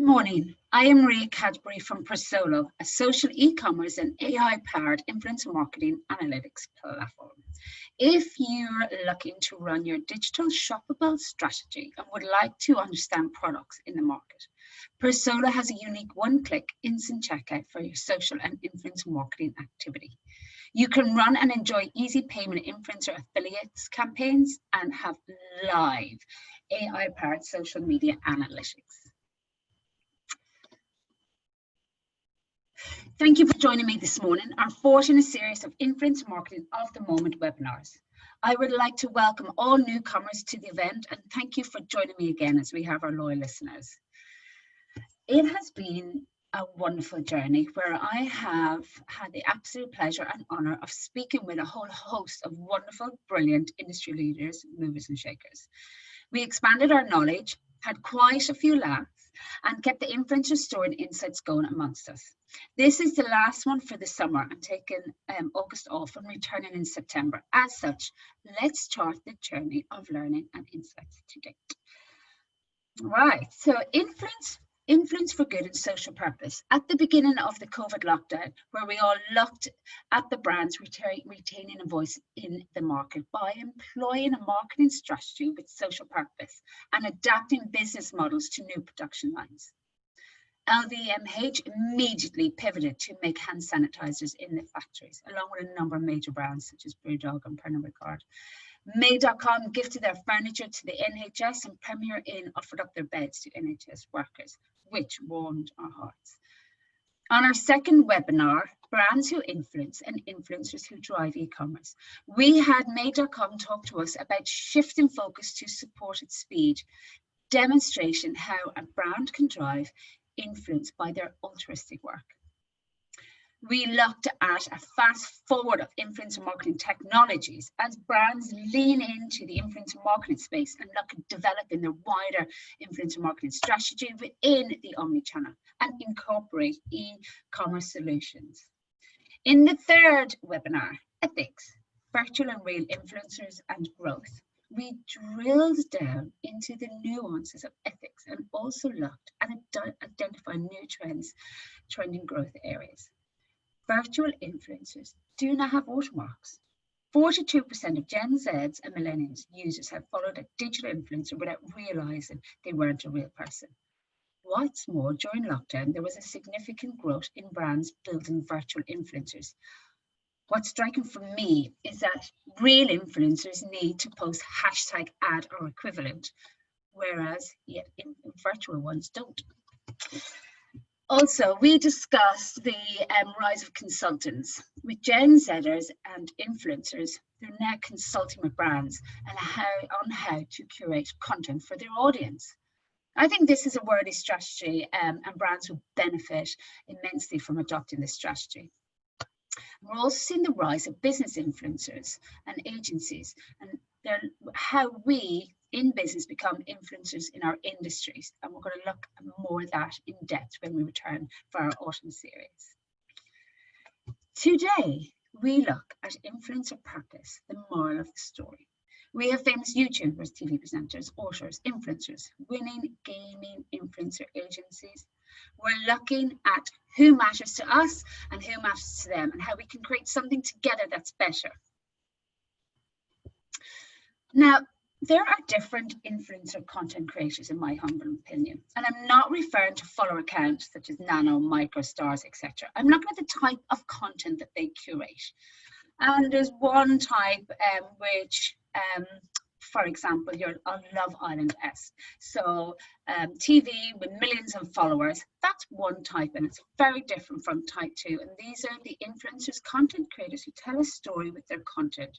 Morning. I am Maria Cadbury from Persollo, a social e-commerce and AI-powered influencer marketing analytics platform. If you're looking to run your digital shoppable strategy and would like to understand products in the market, Persollo has a unique one-click instant checkout for your social and influencer marketing activity. You can run and enjoy easy payment influencer affiliates campaigns and have live AI-powered social media analytics. Thank you for joining me this morning, our fourth in a series of Influencer Marketing of the Moment webinars. I would like to welcome all newcomers to the event and thank you for joining me again as we have our loyal listeners. It has been a wonderful journey where I have had the absolute pleasure and honour of speaking with a whole host of wonderful, brilliant industry leaders, movers and shakers. We expanded our knowledge, had quite a few laughs, and kept the influencer story and insights going amongst us. This is the last one for the summer. I'm taking August off and returning in September. As such, let's chart the journey of learning and insights to date. Right, so influence for good and social purpose. At the beginning of the COVID lockdown, where we all looked at the brands retaining a voice in the market by employing a marketing strategy with social purpose and adapting business models to new production lines. LVMH immediately pivoted to make hand sanitizers in the factories, along with a number of major brands such as Brewdog and Pernod Ricard. May.com gifted their furniture to the NHS, and Premier Inn offered up their beds to NHS workers, which warmed our hearts. On our second webinar, Brands Who Influence and Influencers Who Drive E-commerce, we had May.com talk to us about shifting focus to supported speed, demonstration how a brand can drive influence by their altruistic work. We looked at a fast forward of influencer marketing technologies as brands lean into the influencer marketing space and look at developing their wider influencer marketing strategy within the omnichannel and incorporate e-commerce solutions. In the third webinar, Ethics, Virtual and Real Influencers and Growth, we drilled down into the nuances of ethics and also looked at identifying new trending growth areas. Virtual influencers do not have watermarks. 42% of Gen Zs and millennials users have followed a digital influencer without realizing they weren't a real person. What's more, during lockdown, there was a significant growth in brands building virtual influencers. What's striking for me is that real influencers need to post hashtag ad or equivalent, whereas yet virtual ones don't. Also, we discussed the rise of consultants. With Gen Zers and influencers, they're now consulting with brands and on how to curate content for their audience. I think this is a worthy strategy and brands will benefit immensely from adopting this strategy. We're also seeing the rise of business influencers and agencies and how we in business become influencers in our industries, and we're going to look more at that in depth when we return for our autumn series. Today, we look at influencer purpose, the moral of the story. We have famous YouTubers, TV presenters, authors, influencers, winning gaming influencer agencies. We're looking at who matters to us and who matters to them and how we can create something together that's better. Now, there are different influencer content creators in my humble opinion, and I'm not referring to follower accounts such as nano, micro, stars, etc. I'm looking at the type of content that they curate. And there's one type which, for example, you're on Love Island-esque. So TV with millions of followers, that's one type and it's very different from type 2. And these are the influencers, content creators who tell a story with their content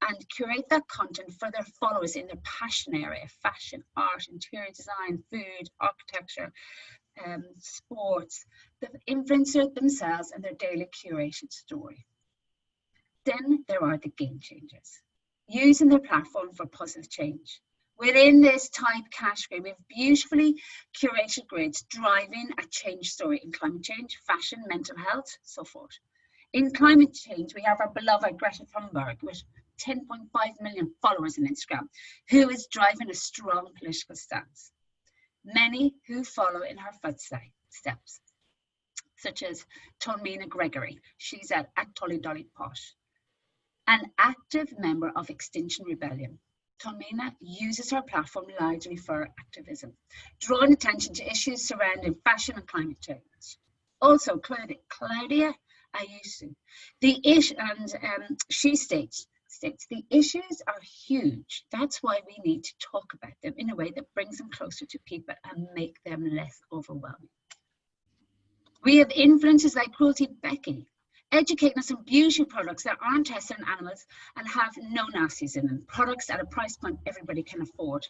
and curate that content for their followers in their passion area, fashion, art, interior design, food, architecture, sports, the influencer themselves and their daily curated story. Then there are the game changers, using their platform for positive change. Within this type category, we have beautifully curated grids driving a change story in climate change, fashion, mental health, so forth. In climate change, we have our beloved Greta Thunberg with 10.5 million followers on Instagram, who is driving a strong political stance. many who follow in her footsteps, such as Tomina Gregory. She's at Tolly Dolly Posh, an active member of Extinction Rebellion. Tomina uses her platform largely for activism, drawing attention to issues surrounding fashion and climate change. Also, Claudia Ayuso, she states the issues are huge. That's why we need to talk about them in a way that brings them closer to people and make them less overwhelming. We have influencers like Cruelty Becky, educating us on beauty products that aren't tested on animals and have no nasties in them, products at a price point everybody can afford.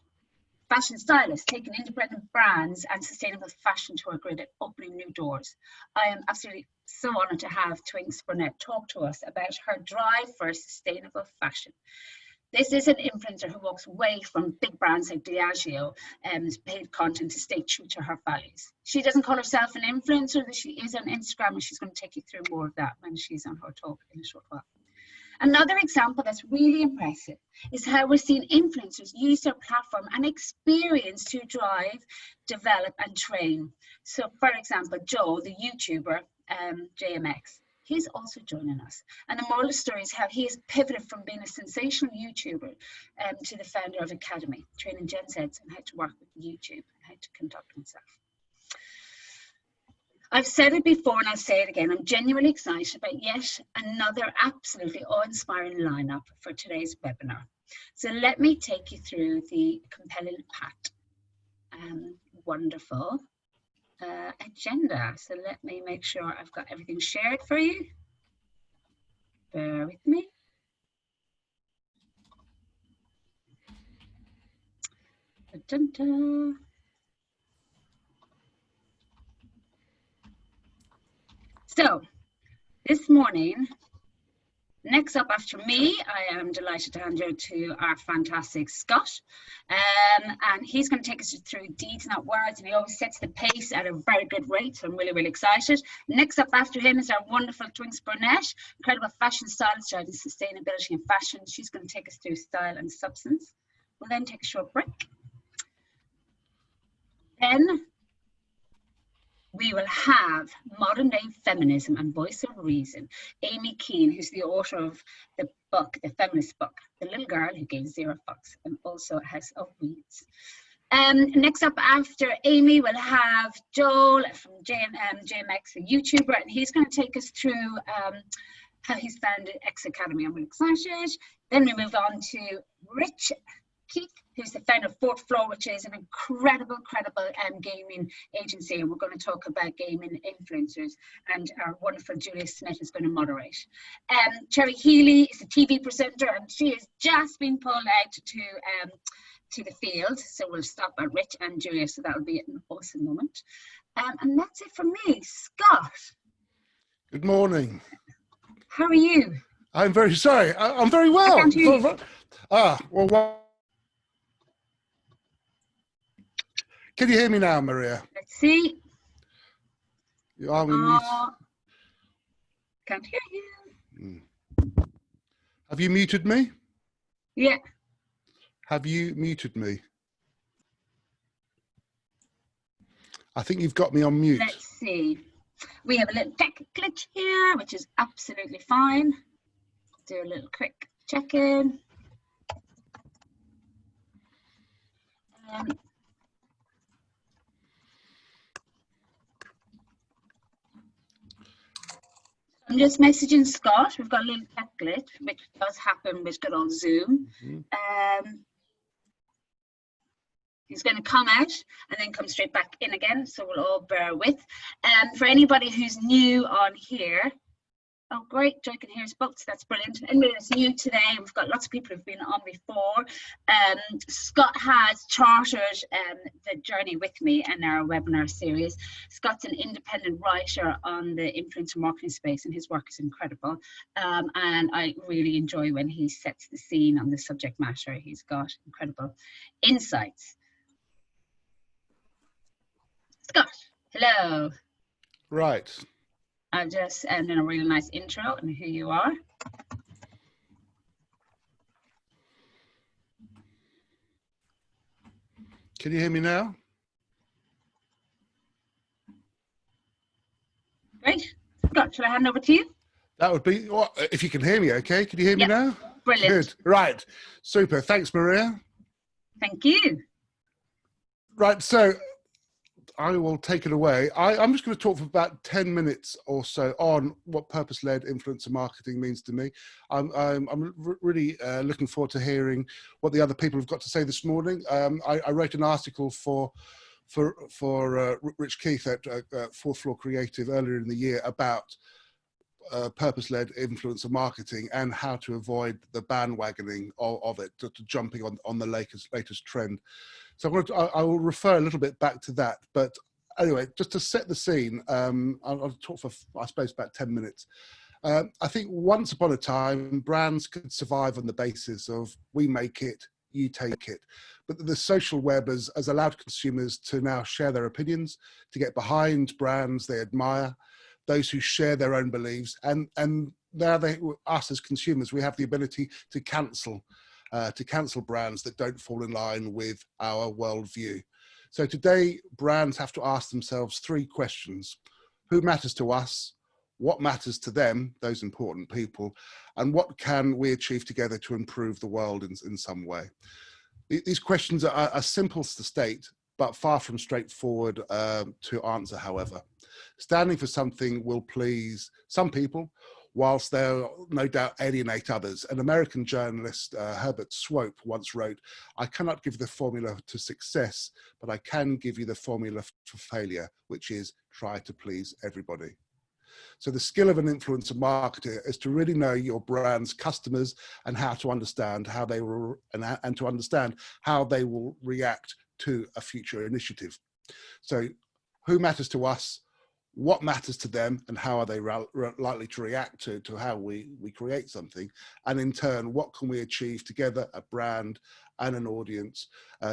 Fashion stylists taking independent brands and sustainable fashion to our grid and opening new doors. I am absolutely so honoured to have Twinks Burnett talk to us about her drive for sustainable fashion. This is an influencer who walks away from big brands like Diageo and paid content to stay true to her values. She doesn't call herself an influencer, but she is on Instagram, and she's going to take you through more of that when she's on her talk in a short while. Another example that's really impressive is how we're seeing influencers use their platform and experience to drive, develop, and train. So, for example, Joe, the YouTuber, JMX, he's also joining us. And the moral of the story is how he has pivoted from being a sensational YouTuber to the founder of Academy, training Gen Zs on how to work with YouTube and how to conduct himself. I've said it before and I'll say it again. I'm genuinely excited about yet another absolutely awe-inspiring lineup for today's webinar. So let me take you through the compelling packed wonderful agenda. So let me make sure I've got everything shared for you. Bear with me. Dun-dun. So this morning, next up after me, I am delighted to hand you to our fantastic Scott. And he's going to take us through deeds, not words, and he always sets the pace at a very good rate, so I'm really, really excited. Next up after him is our wonderful Twinks Burnett, incredible fashion stylist driving sustainability and fashion. She's going to take us through style and substance. We'll then take a short break. Then we will have modern day feminism and voice of reason. Amy Keane, who's the author of the book, the feminist book, The Little Girl Who Gave Zero Fucks, and also House of Weeds. Next up after Amy, we'll have Joel from JMX, a YouTuber, and he's going to take us through how he's founded X Academy. I'm really excited. Then we move on to Rich Keith, who's the founder of Fourth Floor, which is an incredible gaming agency, and we're going to talk about gaming influencers, and our wonderful Julia Smith is going to moderate. Cherry Healy is a TV presenter, and she has just been pulled out to the field, so we'll stop at Rich and Julia, so that'll be an awesome moment. And that's it from me. Scott. Good morning. How are you? I'm very sorry. I'm very well. I can't hear you. Well, can you hear me now, Maria? Let's see. You are in mute. Can't hear you. Have you muted me? Yeah. Have you muted me? I think you've got me on mute. Let's see. We have a little tech glitch here, which is absolutely fine. Do a little quick check-in. I'm just messaging Scott. We've got a little tech glitch, which does happen with good old Zoom. He's going to come out and then come straight back in again, so we'll all bear with. For anybody who's new on here, oh great, Joy can hear us both, so that's brilliant. Anybody that's new today, and we've got lots of people who've been on before, Scott has chartered the journey with me in our webinar series. Scott's an independent writer on the influencer marketing space, and his work is incredible. And I really enjoy when he sets the scene on the subject matter. He's got incredible insights. Scott, hello. Right. I've just done a really nice intro on who you are. Can you hear me now? Great. Scott, shall I hand over to you? That would be, if you can hear me okay. Can you hear me Yep. now? Brilliant. Good. Right. Super. Thanks, Maria. Thank you. Right. So I will take it away. I'm just going to talk for about 10 minutes or so on what purpose-led influencer marketing means to me. I'm really looking forward to hearing what the other people have got to say this morning. I wrote an article for Rich Keith at Fourth Floor Creative earlier in the year about purpose-led influencer marketing and how to avoid the bandwagoning of it, to jumping on the latest trend. So I will refer a little bit back to that. But anyway, just to set the scene, I'll talk for, I suppose, about 10 minutes. I think once upon a time, brands could survive on the basis of we make it, you take it. But the social web has allowed consumers to now share their opinions, to get behind brands they admire, those who share their own beliefs, and now us as consumers, we have the ability to cancel brands that don't fall in line with our worldview. So today, brands have to ask themselves 3 questions: who matters to us? What matters to them, those important people, and what can we achieve together to improve the world in some way? These questions are simple to state, but far from straightforward to answer, however. Standing for something will please some people, whilst they'll no doubt alienate others. An American journalist, Herbert Swope, once wrote, "I cannot give the formula to success, but I can give you the formula for failure, which is try to please everybody." So the skill of an influencer marketer is to really know your brand's customers and how to understand how they will, and to understand how they will react to a future initiative. So who matters to us? What matters to them, and how are they likely to react to how we create something? And in turn, what can we achieve together, a brand and an audience,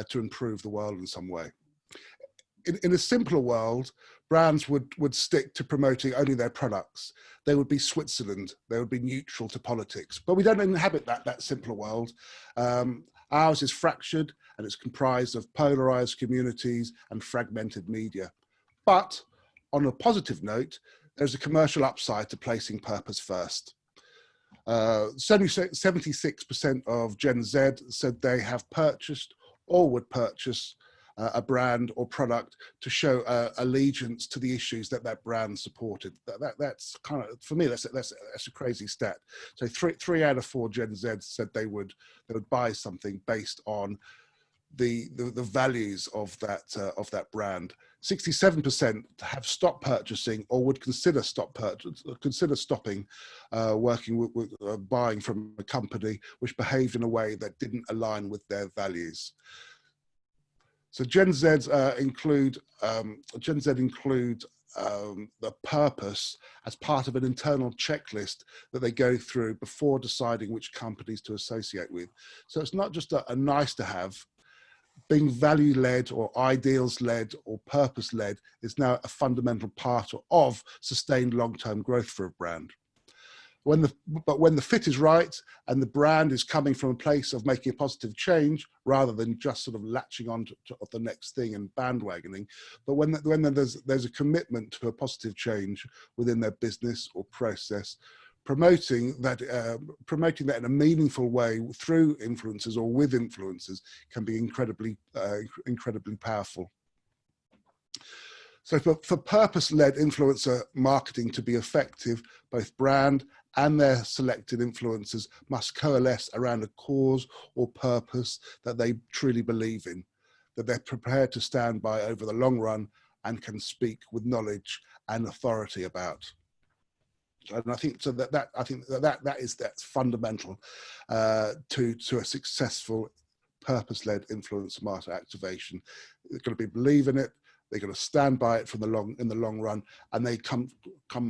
to improve the world in some way? In a simpler world, brands would stick to promoting only their products. They would be Switzerland. They would be neutral to politics. But we don't inhabit that simpler world. Ours is fractured, and it's comprised of polarized communities and fragmented media. But on a positive note, there's a commercial upside to placing purpose first. 76% of Gen Z said they have purchased or would purchase a brand or product to show allegiance to the issues that brand supported. That's kind of, for me, that's a crazy stat. So three out of 4 Gen Z said they would buy something based on the values of that brand. 67% have stopped purchasing or would consider stopping working with buying from a company which behaved in a way that didn't align with their values. So Gen Z include the purpose as part of an internal checklist that they go through before deciding which companies to associate with. So it's not just a nice to have. Being value-led or ideals-led or purpose-led is now a fundamental part of sustained long-term growth for a brand. But when the fit is right and the brand is coming from a place of making a positive change rather than just sort of latching on to the next thing and bandwagoning, but when there's a commitment to a positive change within their business or process, promoting that in a meaningful way through influencers or with influencers can be incredibly powerful. So for purpose-led influencer marketing to be effective, both brand and their selected influencers must coalesce around a cause or purpose that they truly believe in, that they're prepared to stand by over the long run and can speak with knowledge and authority about. And I think so that's fundamental to a successful purpose-led influencer marketing activation. They're going to believe in it. They're going to stand by it in the long run, and they come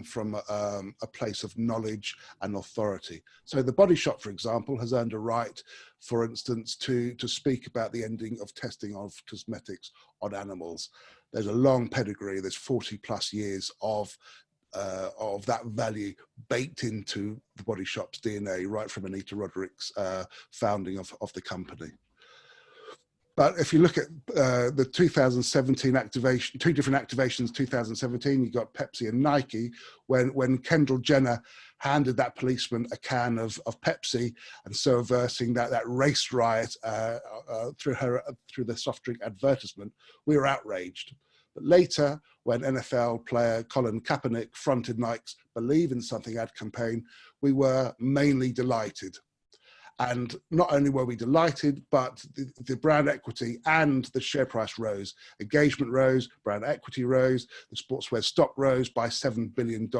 from a place of knowledge and authority. So the Body Shop, for example, has earned a right, for instance, to speak about the ending of testing of cosmetics on animals. There's a long pedigree. There's 40+ years of that value baked into the Body Shop's DNA, right from Anita Roderick's founding of the company. But if you look at the 2017 activation, two different activations, 2017, you got Pepsi and Nike, when Kendall Jenner handed that policeman a can of Pepsi, and so averting that race riot through the soft drink advertisement, we were outraged. But later, when NFL player Colin Kaepernick fronted Nike's Believe in Something ad campaign, we were mainly delighted. And not only were we delighted, but the brand equity and the share price rose. Engagement rose, brand equity rose, the sportswear stock rose by $7 billion.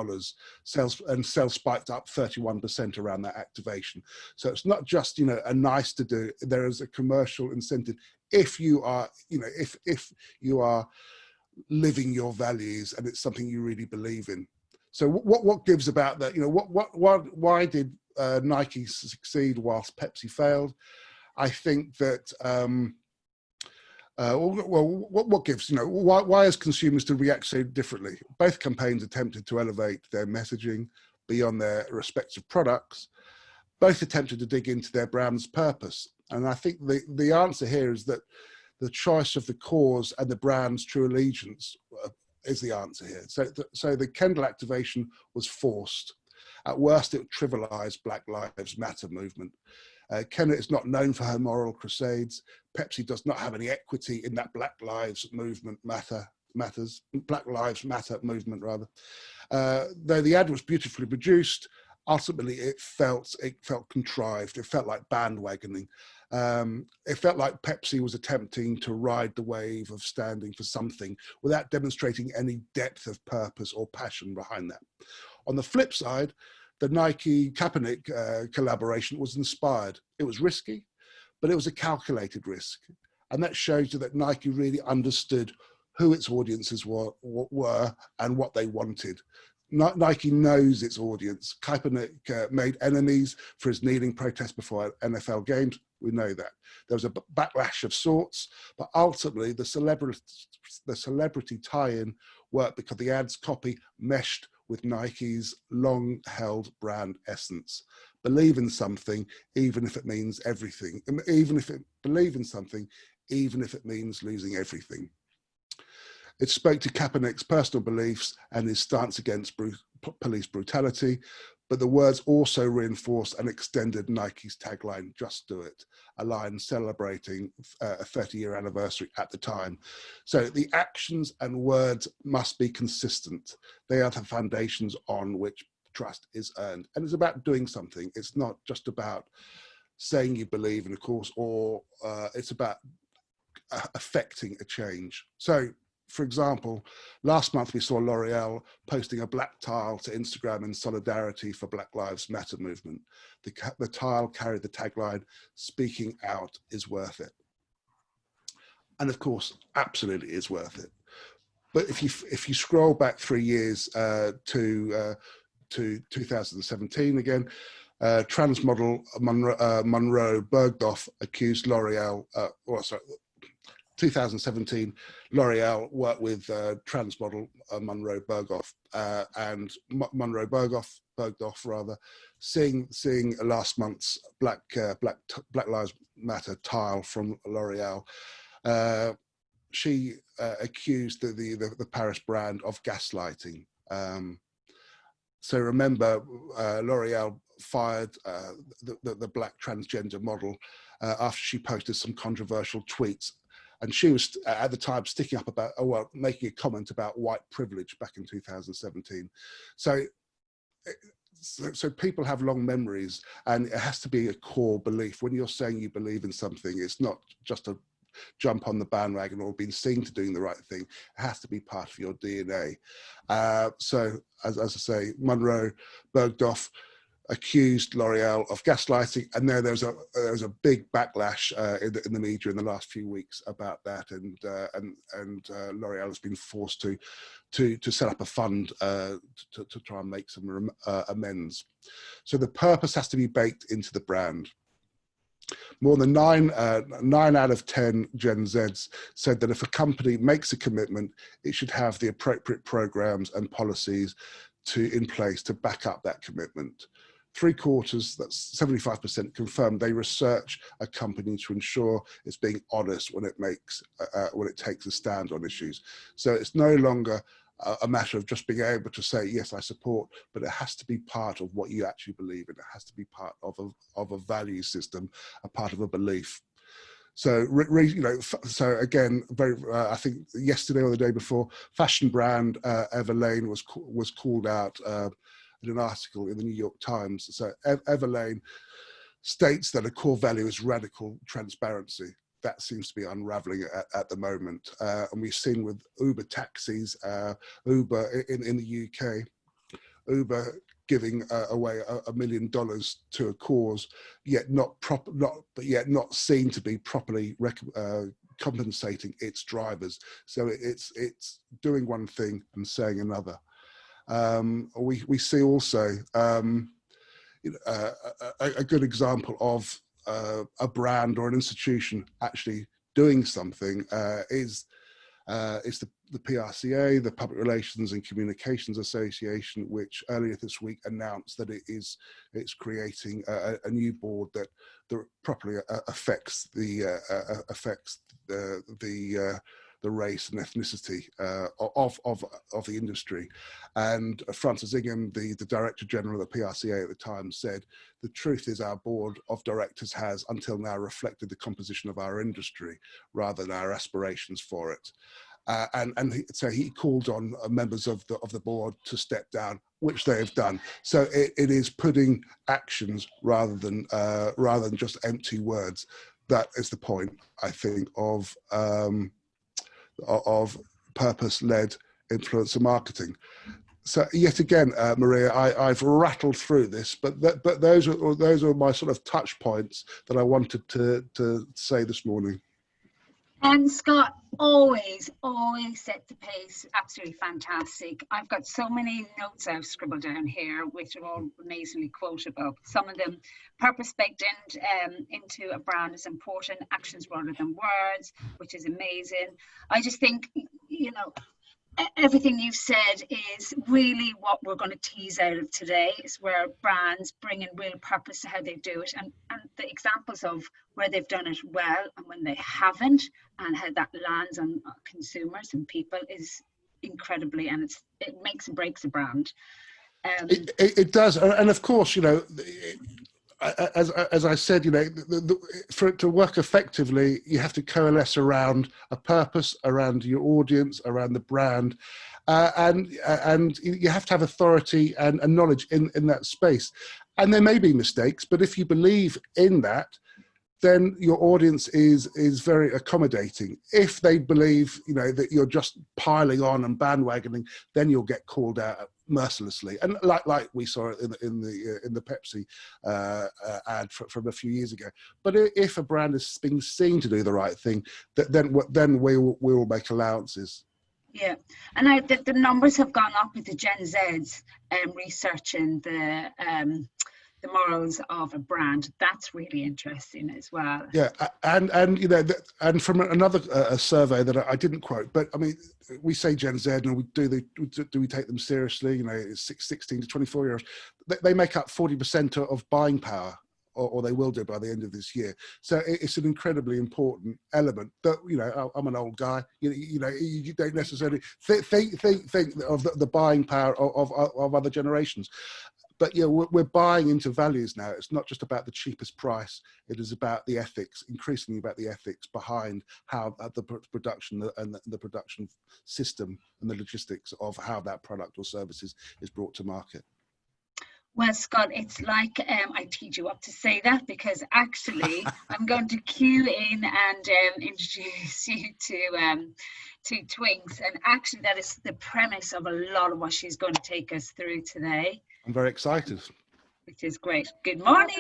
Sales spiked up 31% around that activation. So it's not just, you know, a nice to do, there is a commercial incentive if you are, you know, if you are living your values and it's something you really believe in. So what gives about that? You know, why did Nike succeed whilst Pepsi failed? I think that what gives, you know, why as consumers do we react so differently? Both campaigns attempted to elevate their messaging beyond their respective products. Both attempted to dig into their brand's purpose. And I think the answer here is that the choice of the cause and the brand's true allegiance is the answer here. So the Kendall activation was forced. At worst, it trivialized Black Lives Matter movement. Kendall is not known for her moral crusades. Pepsi does not have any equity in that Black Lives movement Black Lives Matter movement rather. Though the ad was beautifully produced, ultimately it felt contrived. It felt like bandwagoning. It felt like Pepsi was attempting to ride the wave of standing for something without demonstrating any depth of purpose or passion behind that. On the flip side, the Nike Kaepernick collaboration was inspired. It was risky, but it was a calculated risk. And that shows you that Nike really understood who its audiences were and what they wanted. Nike knows its audience. Kaepernick made enemies for his kneeling protest before NFL games. We know that. There was a backlash of sorts, but ultimately the celebrity tie-in worked because the ad's copy meshed with Nike's long-held brand essence. Believe in something, even if it means everything. Believe in something, even if it means losing everything. It spoke to Kaepernick's personal beliefs and his stance against police brutality, but the words also reinforced and extended Nike's tagline, "Just Do It," a line celebrating a 30-year anniversary at the time. So the actions and words must be consistent. They are the foundations on which trust is earned. And it's about doing something. It's not just about saying you believe in a cause, or it's about affecting a change. So, for example, last month we saw L'Oreal posting a black tile to Instagram in solidarity for Black Lives Matter movement. The tile carried the tagline, "Speaking out is worth it." And of course, absolutely is worth it. But if you scroll back 3 years to 2017 again, trans model Monroe Bergdorf accused L'Oreal, 2017, L'Oreal worked with trans model Monroe Bergdorf, and Monroe Bergdorf rather, seeing last month's Black Lives Matter tile from L'Oreal. She accused the Paris brand of gaslighting. So remember, L'Oreal fired the black transgender model after she posted some controversial tweets. And she was, at the time, sticking up about, making a comment about white privilege back in 2017. So people have long memories, and it has to be a core belief. When you're saying you believe in something, it's not just a jump on the bandwagon or being seen to doing the right thing. It has to be part of your DNA. So, as I say, Monroe Bergdorf accused L'Oreal of gaslighting, and there's a big backlash in the media in the last few weeks about that, and L'Oreal has been forced to set up a fund to try and make some amends. So the purpose has to be baked into the brand. More than 9 out of 10 Gen Zs said that if a company makes a commitment, it should have the appropriate programs and policies in place to back up that commitment. 3/4, that's 75%, confirmed they research a company to ensure it's being honest when it takes a stand on issues. So it's no longer a matter of just being able to say, yes, I support, but it has to be part of what you actually believe in. It has to be part of a value system, a part of a belief. So, so again, I think yesterday or the day before, fashion brand Everlane was called out in an article in the New York Times. So Everlane states that a core value is radical transparency. That seems to be unraveling at the moment. And we've seen with Uber taxis, Uber in the UK, Uber giving away $1 million to a cause, yet not seen to be properly compensating its drivers. So it's doing one thing and saying another. We see also a good example of a brand or an institution actually doing something is the PRCA, the Public Relations and Communications Association, which earlier this week announced that it's creating a new board that properly affects the race and ethnicity of the industry. And Francis Ingham, the Director General of the PRCA at the time, said, the truth is our board of directors has until now reflected the composition of our industry rather than our aspirations for it. So he called on members of the board to step down, which they have done. So it is putting actions rather than just empty words. That is the point, I think, of purpose-led influencer marketing. So yet again, Maria, I've rattled through this, but those are my sort of touch points that I wanted to say this morning. And Scott, always set the pace. Absolutely fantastic. I've got so many notes I've scribbled down here, which are all amazingly quotable. Some of them, purpose baked into a brand is important, actions rather than words, which is amazing. I just think, everything you've said is really what we're going to tease out of today, is where brands bring in real purpose to how they do it, and the examples of where they've done it well and when they haven't, and how that lands on consumers and people is incredibly, and it makes and breaks a brand. It does, and of course, as I said, for it to work effectively, you have to coalesce around a purpose, around your audience, around the brand, and you have to have authority and knowledge in that space. And there may be mistakes, but if you believe in that, then your audience is very accommodating. If they believe, that you're just piling on and bandwagoning, then you'll get called out mercilessly. And like we saw in the Pepsi ad from a few years ago. But if a brand is being seen to do the right thing, then we will make allowances. Yeah, and the numbers have gone up with the Gen Zs researching the morals of a brand. That's really interesting as well. Yeah, and from another survey that I didn't quote, but I mean, we say Gen Z, and do we take them seriously? It's 16 to 24-year-olds. They make up 40% of buying power, or they will do by the end of this year. So it's an incredibly important element. That I'm an old guy. You don't necessarily think of the buying power of other generations. But we're buying into values now. It's not just about the cheapest price. It is about the ethics, increasingly about the ethics behind how the production and the production system and the logistics of how that product or service is brought to market. Well, Scott, it's like I teed you up to say that, because actually I'm going to cue in and introduce you to Twinks. And actually that is the premise of a lot of what she's going to take us through today. I'm very excited. Which is great. Good morning.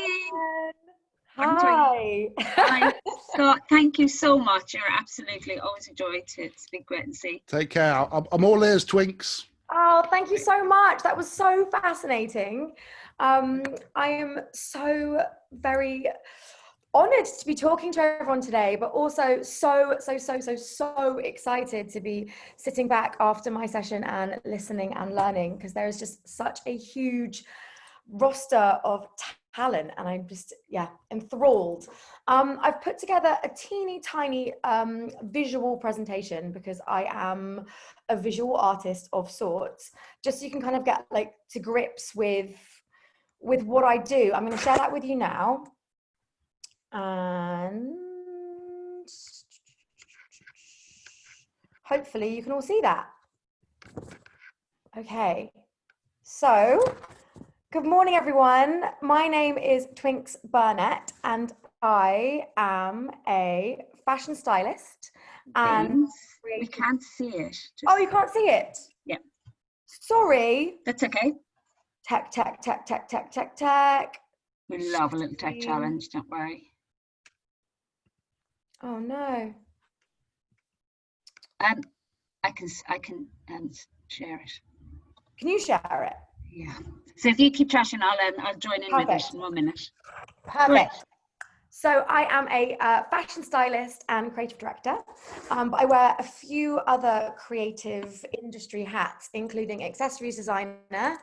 Hi. Hi, Scott. Thank you so much. You're absolutely always a joy to speak with and see. Take care. I'm all ears, Twinks. Oh, thank you so much. That was so fascinating. I am so very honored to be talking to everyone today, but also so excited to be sitting back after my session and listening and learning, because there is just such a huge roster of talent, and I'm just, yeah, enthralled. I've put together a teeny tiny visual presentation because I am a visual artist of sorts, just so you can kind of get like to grips with what I do. I'm going to share that with you now. And hopefully you can all see that. Okay, so good morning, everyone. My name is Twinks Burnett, and I am a fashion stylist. And we can't see it. Oh, you can't see it? Yeah. Sorry. That's okay. Tech. We love a little tech challenge, don't worry. Oh no. I can share it. Can you share it? Yeah. So if you keep chatting, I'll join in with it in 1 minute. Perfect. Great. So I am a fashion stylist and creative director, but I wear a few other creative industry hats, including accessories designer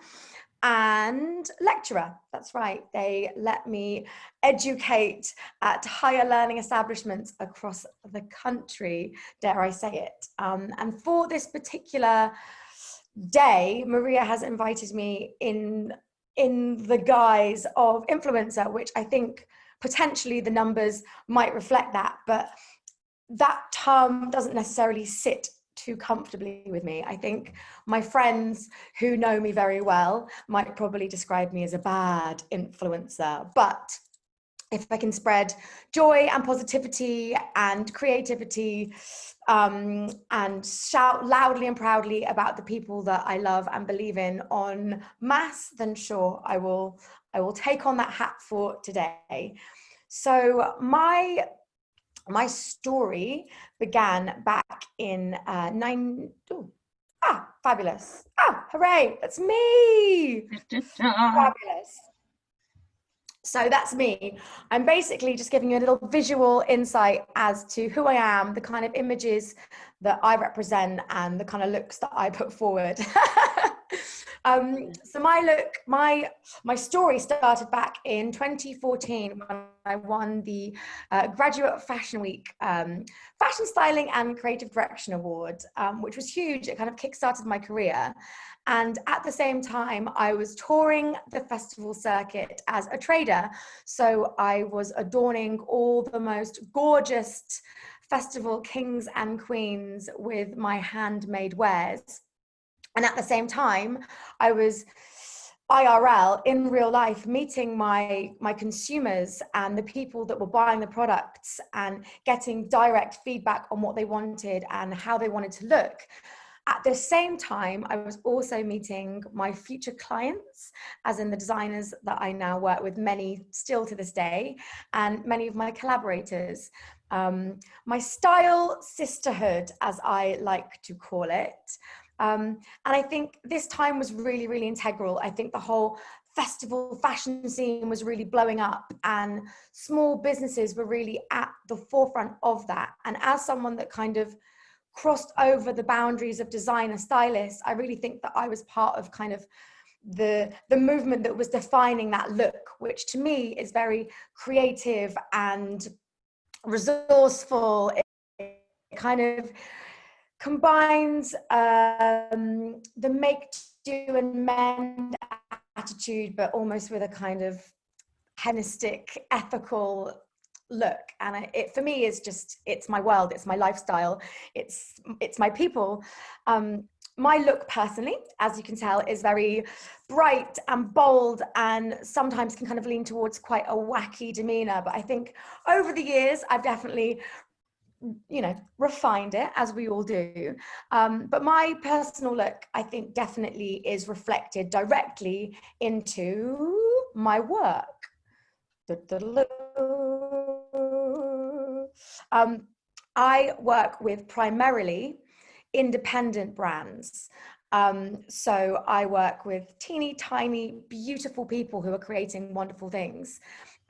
and lecturer. That's right. They let me educate at higher learning establishments across the country, dare I say it. And for this particular day, Maria has invited me in the guise of influencer, which I think potentially the numbers might reflect that, but that term doesn't necessarily sit too comfortably with me. I think my friends who know me very well might probably describe me as a bad influencer, but if I can spread joy and positivity and creativity and shout loudly and proudly about the people that I love and believe in en masse, then sure, I will take on that hat for today. So my story began back in fabulous. Hooray, that's me. Fabulous. So that's me. I'm basically just giving you a little visual insight as to who I am, the kind of images that I represent, and the kind of looks that I put forward. So my story started back in 2014 when I won the Graduate Fashion Week Fashion Styling and Creative Direction Award, which was huge. It kind of kickstarted my career. And at the same time, I was touring the festival circuit as a trader. So I was adorning all the most gorgeous festival kings and queens with my handmade wares. And at the same time, I was IRL, in real life, meeting my consumers and the people that were buying the products and getting direct feedback on what they wanted and how they wanted to look. At the same time, I was also meeting my future clients, as in the designers that I now work with, many still to this day, and many of my collaborators. My style sisterhood, as I like to call it. And I think this time was really, really integral. I think the whole festival fashion scene was really blowing up and small businesses were really at the forefront of that. And as someone that kind of crossed over the boundaries of designer stylist, I really think that I was part of kind of the movement that was defining that look, which to me is very creative and resourceful. It kind of combines the make, do and mend attitude, but almost with a kind of hedonistic, ethical look. And it for me is just, it's my world, it's my lifestyle, it's my people. My look personally, as you can tell, is very bright and bold and sometimes can kind of lean towards quite a wacky demeanor. But I think over the years, I've definitely, refined it, as we all do. But my personal look, I think, definitely is reflected directly into my work. I work with primarily independent brands. So I work with teeny tiny, beautiful people who are creating wonderful things.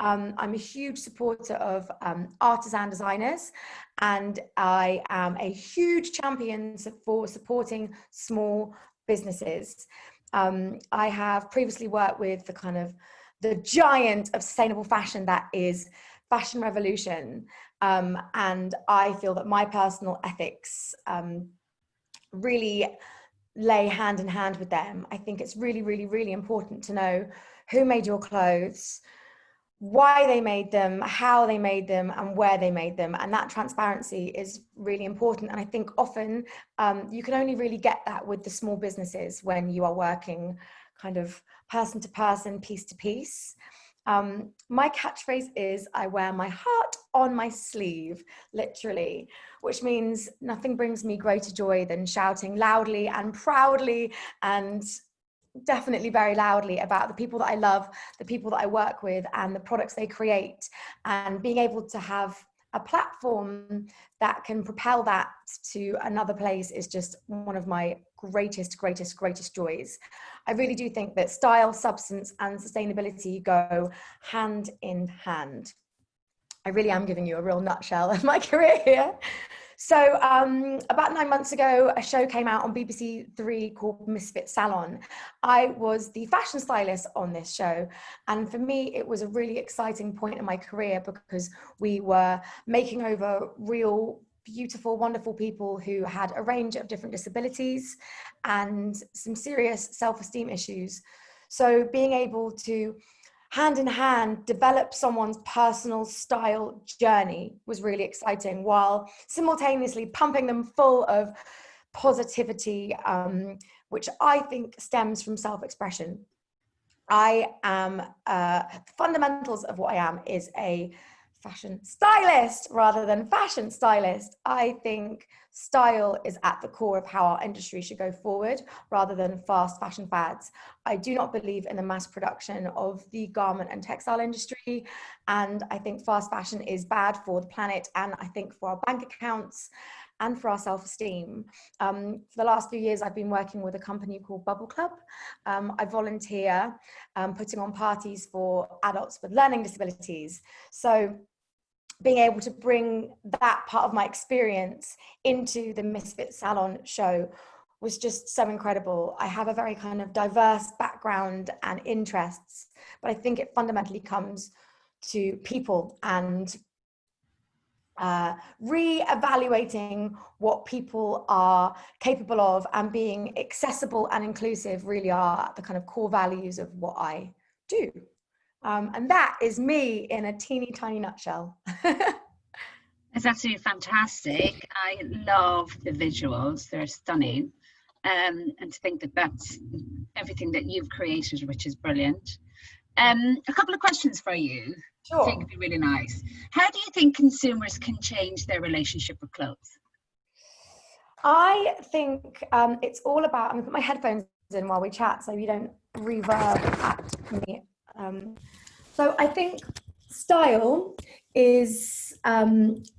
I'm a huge supporter of artisan designers, and I am a huge champion for supporting small businesses. I have previously worked with the giant of sustainable fashion that is Fashion Revolution. And I feel that my personal ethics really lay hand in hand with them. I think it's really, really, really important to know who made your clothes, why they made them, how they made them, and where they made them. And that transparency is really important. And I think often you can only really get that with the small businesses when you are working kind of person to person, piece to piece. My catchphrase is, I wear my heart on my sleeve, literally, which means nothing brings me greater joy than shouting loudly and proudly and definitely very loudly about the people that I love, the people that I work with, and the products they create, and being able to have a platform that can propel that to another place is just one of my greatest joys. I really do think that style, substance, and sustainability go hand in hand. I really am giving you a real nutshell of my career here. So about 9 months ago, a show came out on BBC Three called Misfit Salon. I was the fashion stylist on this show. And for me, it was a really exciting point in my career because we were making over real, beautiful, wonderful people who had a range of different disabilities and some serious self-esteem issues. So being able to hand in hand develop someone's personal style journey was really exciting, while simultaneously pumping them full of positivity, which I think stems from self-expression. I am, the fundamentals of what I am is a fashion stylist rather than fashion stylist. I think style is at the core of how our industry should go forward rather than fast fashion fads. I do not believe in the mass production of the garment and textile industry. And I think fast fashion is bad for the planet, and I think for our bank accounts and for our self-esteem. For the last few years, I've been working with a company called Bubble Club. I volunteer putting on parties for adults with learning disabilities. So being able to bring that part of my experience into the Misfit Salon show was just so incredible. I have a very kind of diverse background and interests, but I think it fundamentally comes to people and re-evaluating what people are capable of, and being accessible and inclusive really are the kind of core values of what I do. And that is me in a teeny tiny nutshell. It's absolutely fantastic. I love the visuals, they're stunning. And to think that that's everything that you've created, which is brilliant. A couple of questions for you. Sure. I think it'd be really nice. How do you think consumers can change their relationship with clothes? I think it's all about, I'm going to put my headphones in while we chat so you don't reverb at me. So I think style is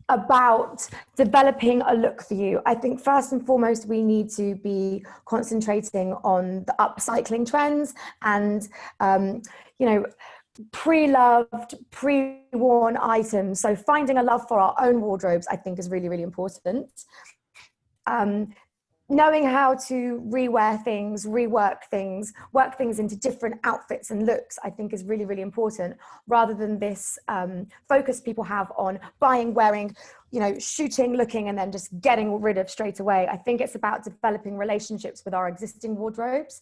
about developing a look for you. I think first and foremost, we need to be concentrating on the upcycling trends and, pre-loved, pre-worn items. So finding a love for our own wardrobes, I think, is really, really important. Knowing how to rewear things, rework things, work things into different outfits and looks, I think is really, really important, rather than this focus people have on buying, wearing, shooting, looking, and then just getting rid of straight away. I think it's about developing relationships with our existing wardrobes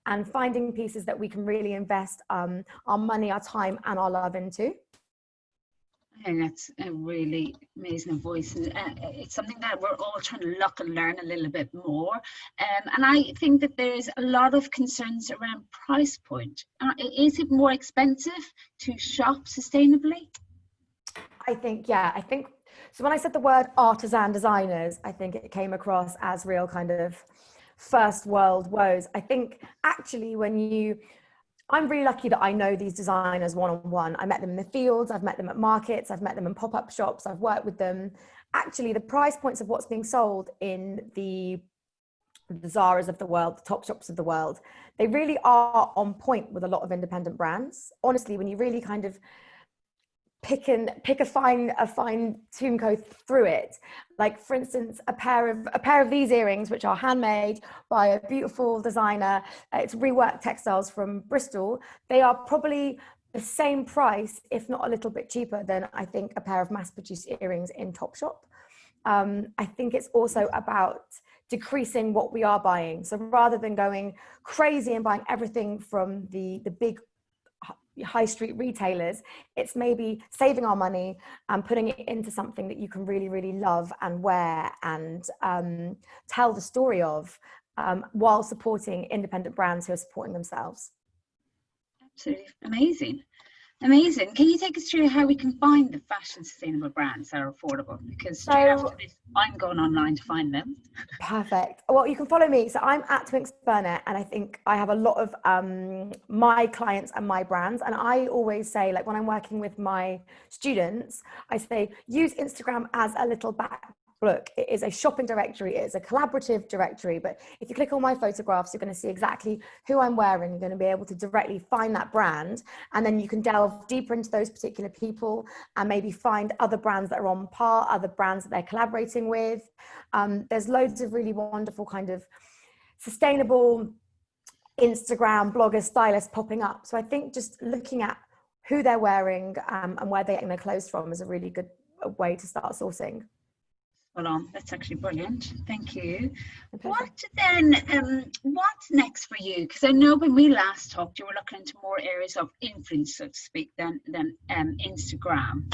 and finding pieces that we can really invest our money, our time, and our love into. I think that's a really amazing voice, and it's something that we're all trying to look and learn a little bit more. And I think that there's a lot of concerns around price point. Is it more expensive to shop sustainably? I think so. When I said the word artisan designers, I think it came across as real kind of first world woes. I think actually I'm really lucky that I know these designers one-on-one. I met them in the fields, I've met them at markets, I've met them in pop-up shops, I've worked with them. Actually, the price points of what's being sold in the Zaras of the world, the top shops of the world, they really are on point with a lot of independent brands. Honestly, when you really kind of pick a fine tune go through it. Like, for instance, a pair of these earrings, which are handmade by a beautiful designer. It's reworked textiles from Bristol. They are probably the same price, if not a little bit cheaper, than I think a pair of mass-produced earrings in Topshop. I think it's also about decreasing what we are buying. So rather than going crazy and buying everything from the big high street retailers, it's maybe saving our money and putting it into something that you can really, really love and wear and tell the story of, while supporting independent brands who are supporting themselves. Absolutely amazing. Amazing. Can you take us through how we can find the fashion sustainable brands that are affordable? Because straight after this, I'm going online to find them. Perfect. Well, you can follow me. So I'm at Twinks Burnett, and I think I have a lot of my clients and my brands. And I always say, like, when I'm working with my students, I say, use Instagram as a little back book. It is a shopping directory. It is a collaborative directory. But if you click on my photographs, you're going to see exactly who I'm wearing. You're going to be able to directly find that brand. And then you can delve deeper into those particular people and maybe find other brands that are on par, other brands that they're collaborating with. There's loads of really wonderful kind of sustainable Instagram bloggers, stylists popping up. So I think just looking at who they're wearing and where they're getting their clothes from is a really good way to start sourcing. Hold on, that's actually brilliant. Thank you. What's next for you? Because I know when we last talked, you were looking into more areas of influence, so to speak, than Instagram.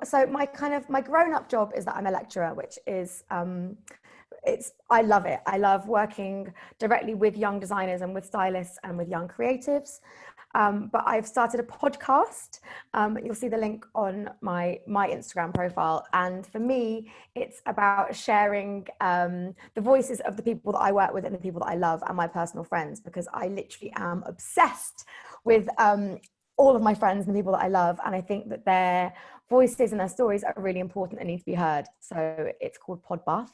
So my grown-up job is that I'm a lecturer, which is I love it. I love working directly with young designers and with stylists and with young creatives. But I've started a podcast. You'll see the link on my Instagram profile. And for me, it's about sharing the voices of the people that I work with and the people that I love and my personal friends, because I literally am obsessed with all of my friends and the people that I love. And I think that their voices and their stories are really important and need to be heard. So it's called Podbath.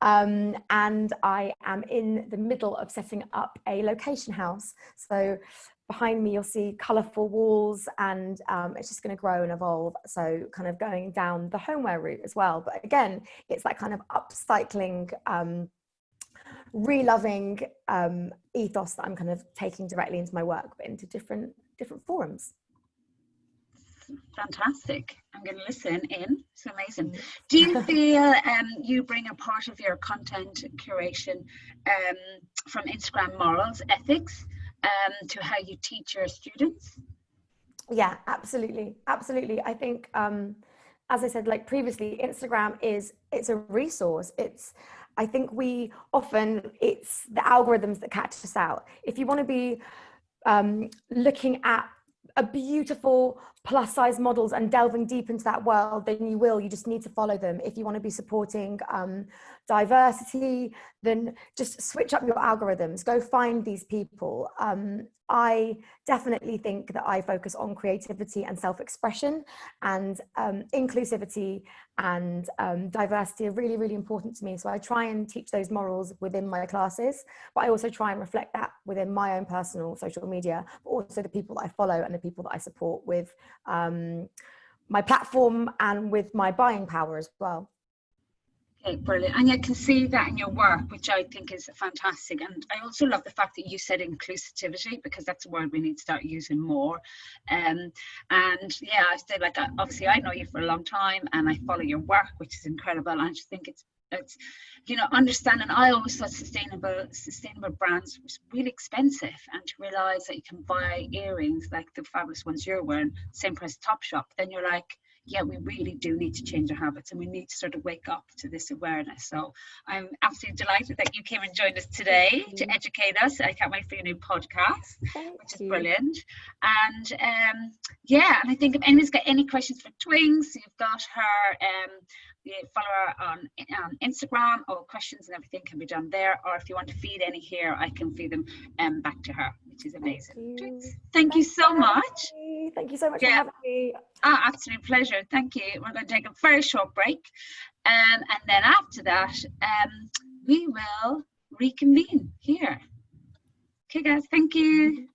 And I am in the middle of setting up a location house. So behind me, you'll see colourful walls, and it's just going to grow and evolve. So kind of going down the homeware route as well. But again, it's that kind of upcycling, reloving ethos that I'm kind of taking directly into my work, but into different forums. Fantastic. I'm going to listen in. It's amazing. Do you feel you bring a part of your content curation from Instagram morals, ethics, to how you teach your students? Yeah, absolutely. I think, as I said, like previously, Instagram it's a resource. I think it's the algorithms that catch us out. If you want to be looking at a beautiful plus size models and delving deep into that world, then you just need to follow them. If you want to be supporting diversity, then just switch up your algorithms, go find these people. I definitely think that I focus on creativity and self-expression, and inclusivity and diversity are really, really important to me. So I try and teach those morals within my classes, but I also try and reflect that within my own personal social media, but also the people that I follow and the people that I support with my platform and with my buying power as well. Okay, brilliant. And you can see that in your work, which I think is fantastic. And I also love the fact that you said inclusivity, because that's a word we need to start using more. And yeah, I said, like, obviously I know you for a long time and I follow your work, which is incredible. And I just think it's understanding. I always thought sustainable brands was really expensive, and to realize that you can buy earrings like the fabulous ones you're wearing, same price Topshop, then you're like, yeah, we really do need to change our habits, and we need to sort of wake up to this awareness. So I'm absolutely delighted that you came and joined us today to educate us. I can't wait for your new podcast, which is brilliant. And yeah, and I think if anyone's got any questions for Twinks, you've got her, you follow her on Instagram, all questions and everything can be done there. Or if you want to feed any here, I can feed them back to her, which is amazing. Thank you so much. Thank you so much for having me. Absolute pleasure. Thank you. We're going to take a very short break, and then after that, we will reconvene here. Okay, guys. Thank you.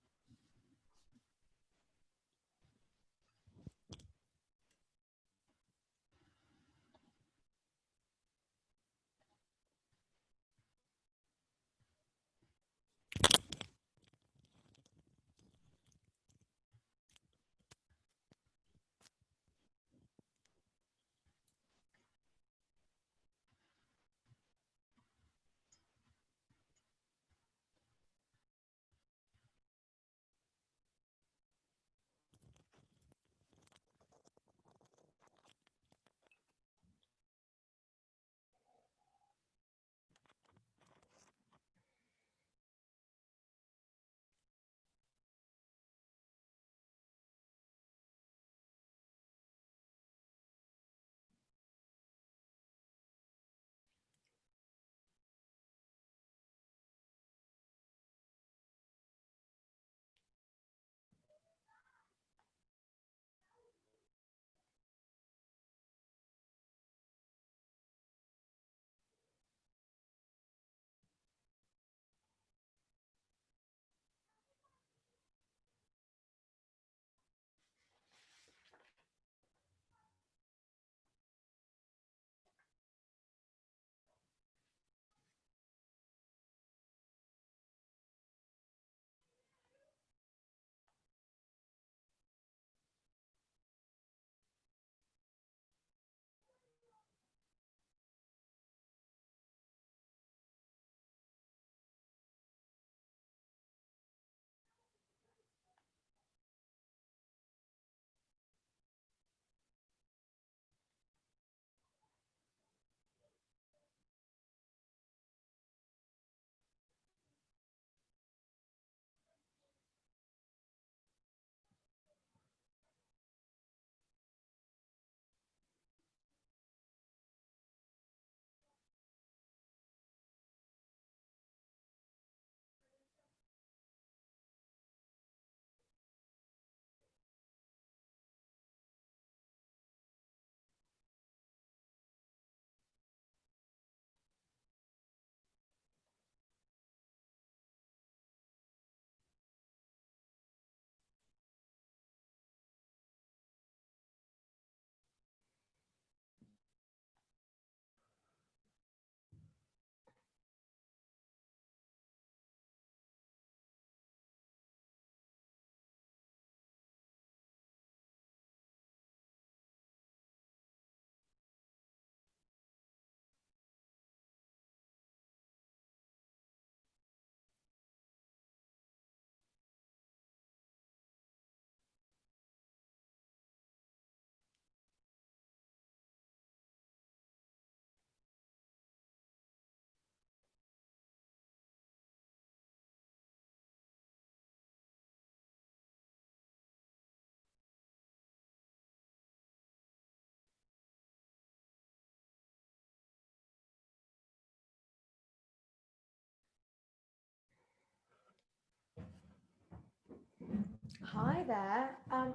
Hi there. I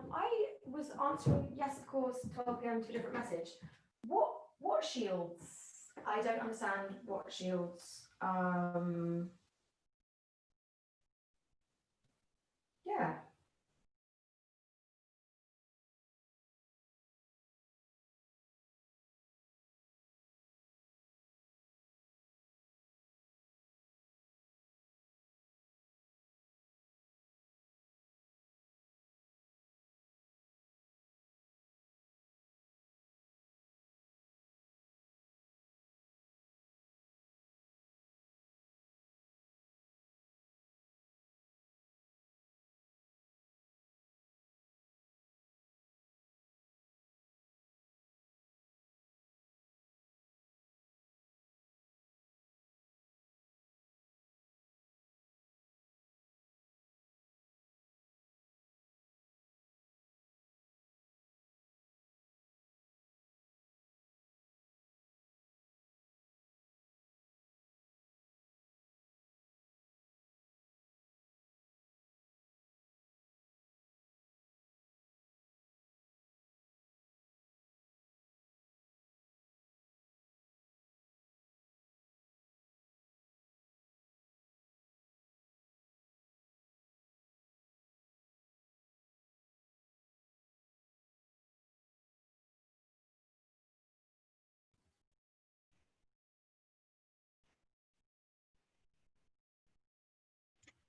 was answering yes, of course, 12 p.m. to a different message. What shields? I don't understand what shields. Yeah.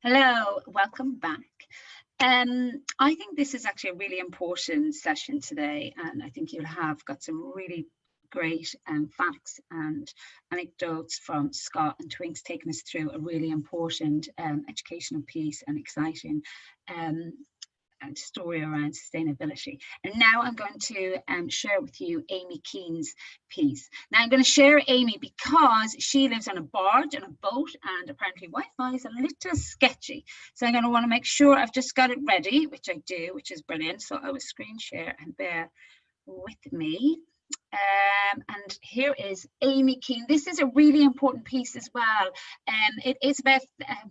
Hello, welcome back. I think this is actually a really important session today, and I think you'll have got some really great facts and anecdotes from Scott and Twinks taking us through a really important educational piece and exciting story around sustainability. And now I'm going to share with you Amy Keane's piece. Now I'm going to share Amy because she lives on a barge and a boat, and apparently Wi-Fi is a little sketchy. So I'm going to want to make sure I've just got it ready, which I do, which is brilliant. So I will screen share and bear with me. And here is Amy Keane. This is a really important piece as well. It is about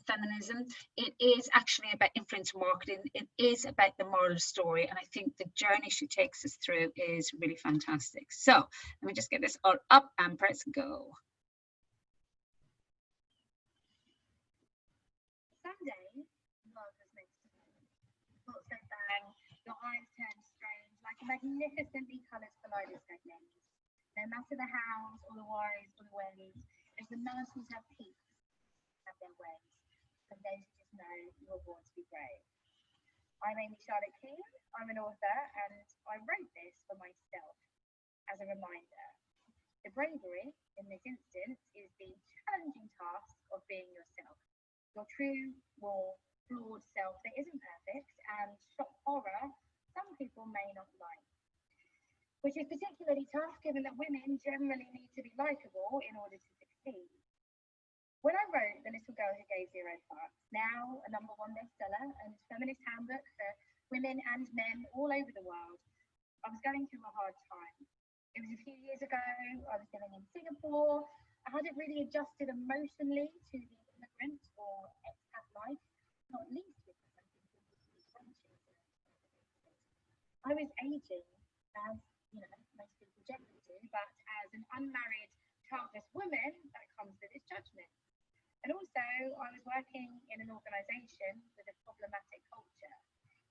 feminism. It is actually about influence marketing. It is about the moral story. And I think the journey she takes us through is really fantastic. So let me just get this all up and press go. Someday, love was meant to be. Thoughts go bang, your eyes turn strange, like a magnificently coloured kaleidoscope lens. No matter the hows or the whys or the ways, there's the mountains have peaks, have their ways. Some days you just know you were born to be brave. I'm Amy Charlotte Keane. I'm an author, and I wrote this for myself as a reminder. The bravery in this instance is the challenging task of being yourself, your true, raw, flawed self that isn't perfect and shock horror some people may not like. Which is particularly tough given that women generally need to be likeable in order to succeed. When I wrote The Little Girl Who Gave Zero Fucks, now a #1 bestseller and feminist handbook for women and men all over the world, I was going through a hard time. It was a few years ago, I was living in Singapore, I hadn't really adjusted emotionally to the immigrant or expat life, not least because I was aging as most people generally do, but as an unmarried, childless woman, that comes with its judgment. And also, I was working in an organisation with a problematic culture.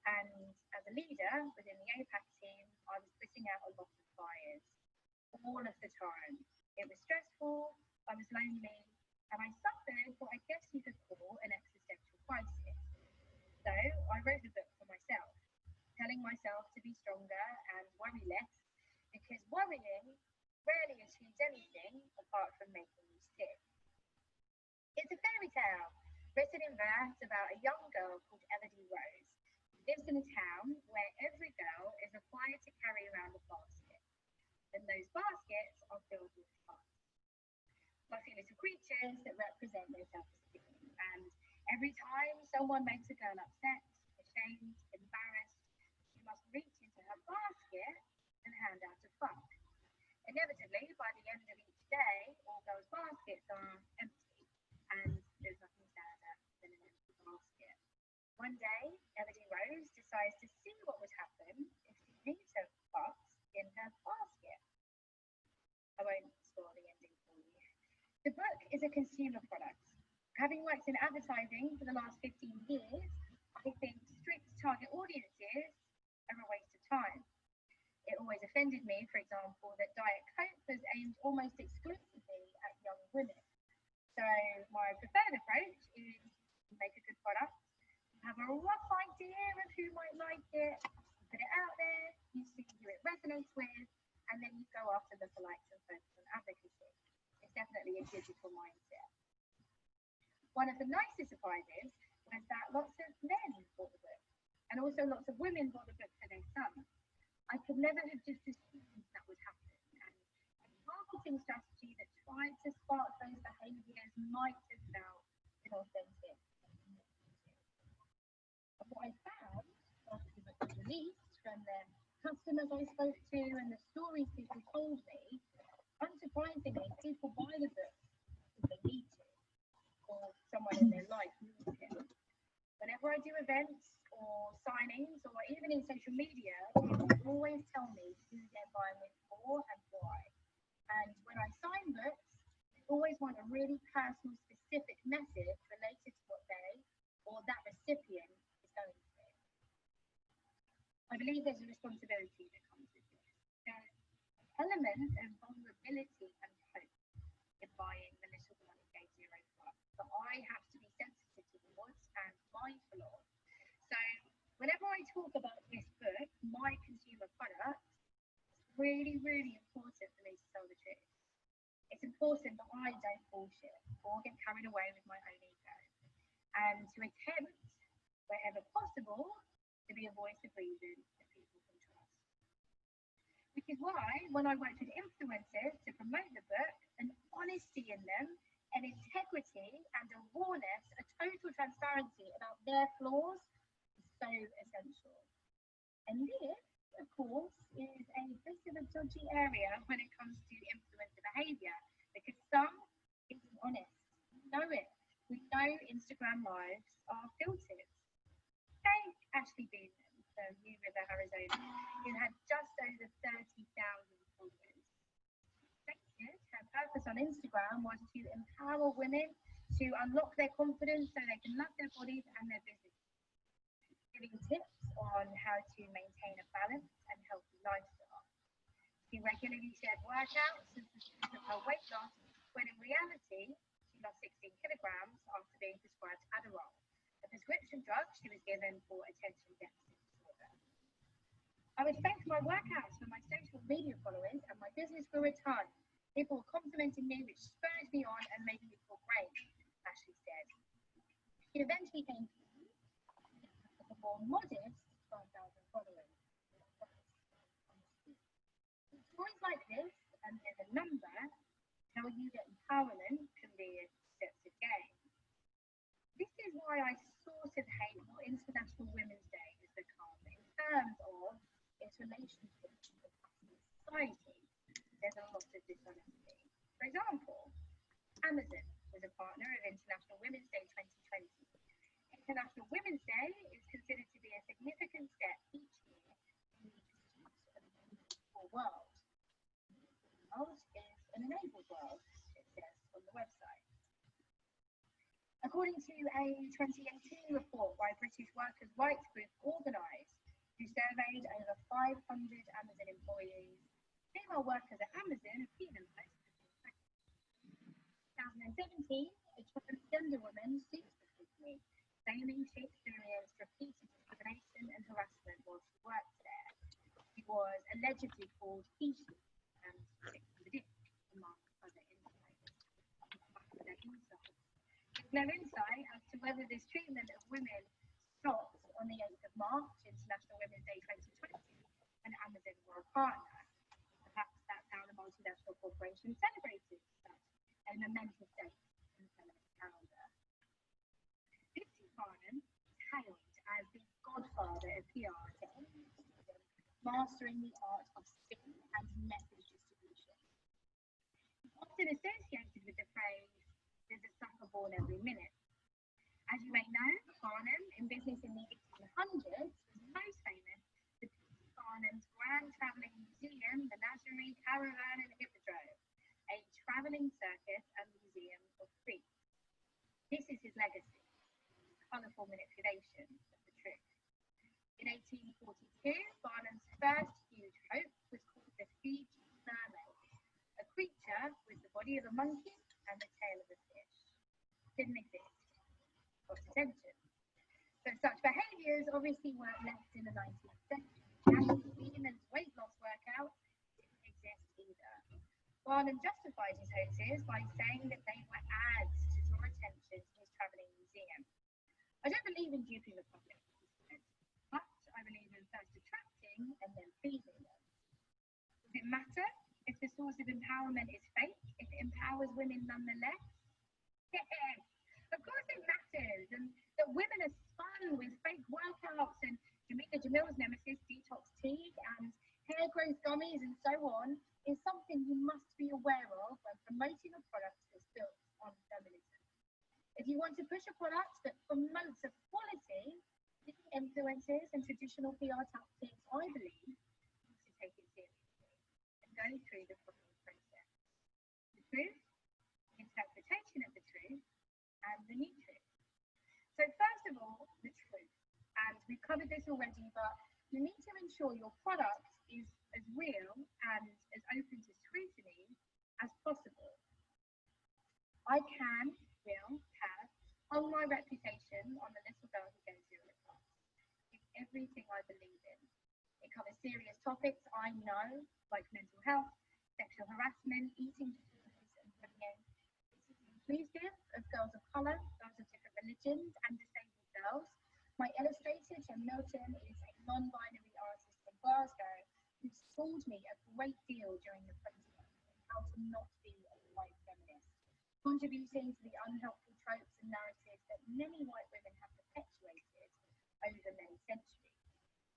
And as a leader within the APAC team, I was putting out a lot of fires all of the time. It was stressful, I was lonely, and I suffered what I guess you could call an existential crisis. So I wrote the book for myself, telling myself to be stronger and worry less, because worrying rarely achieves anything apart from making you sick. It's a fairy tale written in verse about a young girl called Elodie Rose, who lives in a town where every girl is required to carry around a basket, and those baskets are filled with hearts. Fluffy little creatures that represent their self-esteem, and every time someone makes a girl upset, ashamed, embarrassed, she must reach into her basket and hand out a fuck. Inevitably, by the end of each day, all those baskets are empty, and there's nothing sadder than an empty basket. One day, Elodie Rose decides surprised to see what would happen if she leaves her box in her basket. I won't spoil the ending for you. The book is a consumer product. Having worked in advertising for the last 15 years, I think strict target audiences are a waste of time. It always offended me, for example, that Diet Coke was aimed almost exclusively at young women. So my preferred approach is to make a good product, have a rough idea of who might like it, put it out there, you see who it resonates with, and then you go after the likes and focus on advocacy. It's definitely a digital mindset. One of the nicest surprises was that lots of men bought the book, and also lots of women bought the book for their sons. I could never have just assumed that would happen. And a marketing strategy that tried to spark those behaviours might have felt inauthentic. And what I found after the book was released, from the customers I spoke to and the stories people told me, unsurprisingly, people buy the book because they need to, or someone in their life needs it. Whenever I do events or signings, or even in social media, people always tell me who they're buying it for and why. And when I sign books, they always want a really personal, specific message related to what they or that recipient is going through. I believe there's a responsibility that comes with this. There's an element of vulnerability and hope in buying the Little One Gay Zero book that I have to be sensitive towards and mindful of. So whenever I talk about this book, my consumer product, it's really, really important for me to tell the truth. It's important that I don't bullshit or get carried away with my own ego, and to attempt, wherever possible, to be a voice of reason that people can trust. Which is why, when I worked with influencers to promote the book, an honesty in them, an integrity and a rawness, a total transparency about their flaws is so essential. And this, of course, is a bit of a dodgy area when it comes to influencer behaviour, because some isn't honest. We know it. We know Instagram lives are filtered. Take Ashley Beeman from New River, Arizona, who had just over 30,000 followers. Her purpose on Instagram was to empower women to unlock their confidence so they can love their bodies and their business, giving tips on how to maintain a balanced and healthy lifestyle. She regularly shared workouts and pursuit of her weight loss, when in reality, she lost 16 kilograms after being prescribed Adderall, a prescription drug she was given for attention deficit disorder. I would thank my workouts for my social media followers, and my business grew a ton. People were complimenting me, which spurred me on and made me feel great, Ashley said. She eventually came to a more modest 12,000 followers. Stories like this, and there's a number, tell you that empowerment can be a deceptive game. This is why I sort of hate what International Women's Day has become in terms of its relationship with society. There's a lot of dishonesty. For example, Amazon was a partner of International Women's Day 2020. International Women's Day is considered to be a significant step each year in the pursuit of a more equal world. The world is an enabled world, it says on the website. According to a 2018 report by British workers' rights group Organise, who surveyed over 500 Amazon employees, female workers at Amazon have penalised for being pregnant. In 2017, a transgender woman sued the company, claiming she experienced repeated discrimination and harassment while she worked there. She was allegedly called he, and among other insights. There's no insight as to whether this treatment of women stopped on the 8th of March, International Women's Day 2020, when Amazon were a partner. Perhaps that's how the multinational corporation celebrated such a momentous date in the calendar. P.T. Barnum is hailed as the godfather of PR to any student mastering the art of spin and message distribution. He's often associated with the phrase, "there's a sucker born every minute." As you may know, Barnum, in business in the 1800s, was most Barnum's Grand Travelling Museum, Menagerie, Caravan and Hippodrome, a travelling circus and museum of freaks. This is his legacy, colourful manipulation of the truth. In 1842, Barnum's first huge hoax was called the Fiji mermaid, a creature with the body of a monkey and the tail of a fish. Didn't exist. Got attention. But such behaviours obviously weren't left in the 19th century. And Beeman's weight loss workouts didn't exist either. Barnum justified his hoaxes by saying that they were ads to draw attention to his travelling museum. I don't believe in duping the public, he said, but I believe in first attracting and then pleasing them. Does it matter if the source of empowerment is fake, if it empowers women nonetheless? Yes, of course it matters, and that women are spun with fake workouts and Jamila Jamil's nemesis, detox tea, and hair growth gummies and so on, is something you must be aware of when promoting a product that's built on feminism. If you want to push a product that promotes equality, the influences and traditional PR tactics, I believe, you should take it seriously and go through the following process. The truth, the interpretation of the truth, and the new truth. So first of all, the truth. And we've covered this already, but you need to ensure your product is as real and as open to scrutiny as possible. I will have hung my reputation on the little girl who goes zero class. It's everything I believe in. It covers serious topics I know, like mental health, sexual harassment, eating disorders, and bullying. Inclusive of girls of colour, girls of different religions, and disabled girls. My illustrator, Jem Milton, is a non-binary artist from Glasgow who schooled me a great deal during the process of how to not be a white feminist, contributing to the unhelpful tropes and narratives that many white women have perpetuated over many centuries.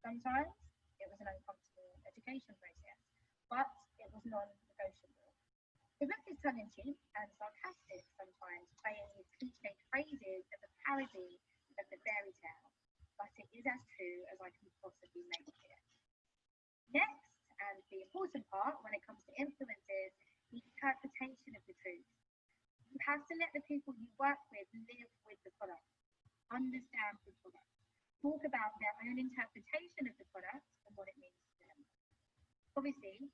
Sometimes it was an uncomfortable education process, but it was non-negotiable. The book is tongue-in-cheek and sarcastic sometimes, playing with cliched phrases as a parody of the fairy tale, but it is as true as I can possibly make it. Next, and the important part when it comes to influences, the interpretation of the truth. You have to let the people you work with live with the product, understand the product, talk about their own interpretation of the product and what it means to them. Obviously,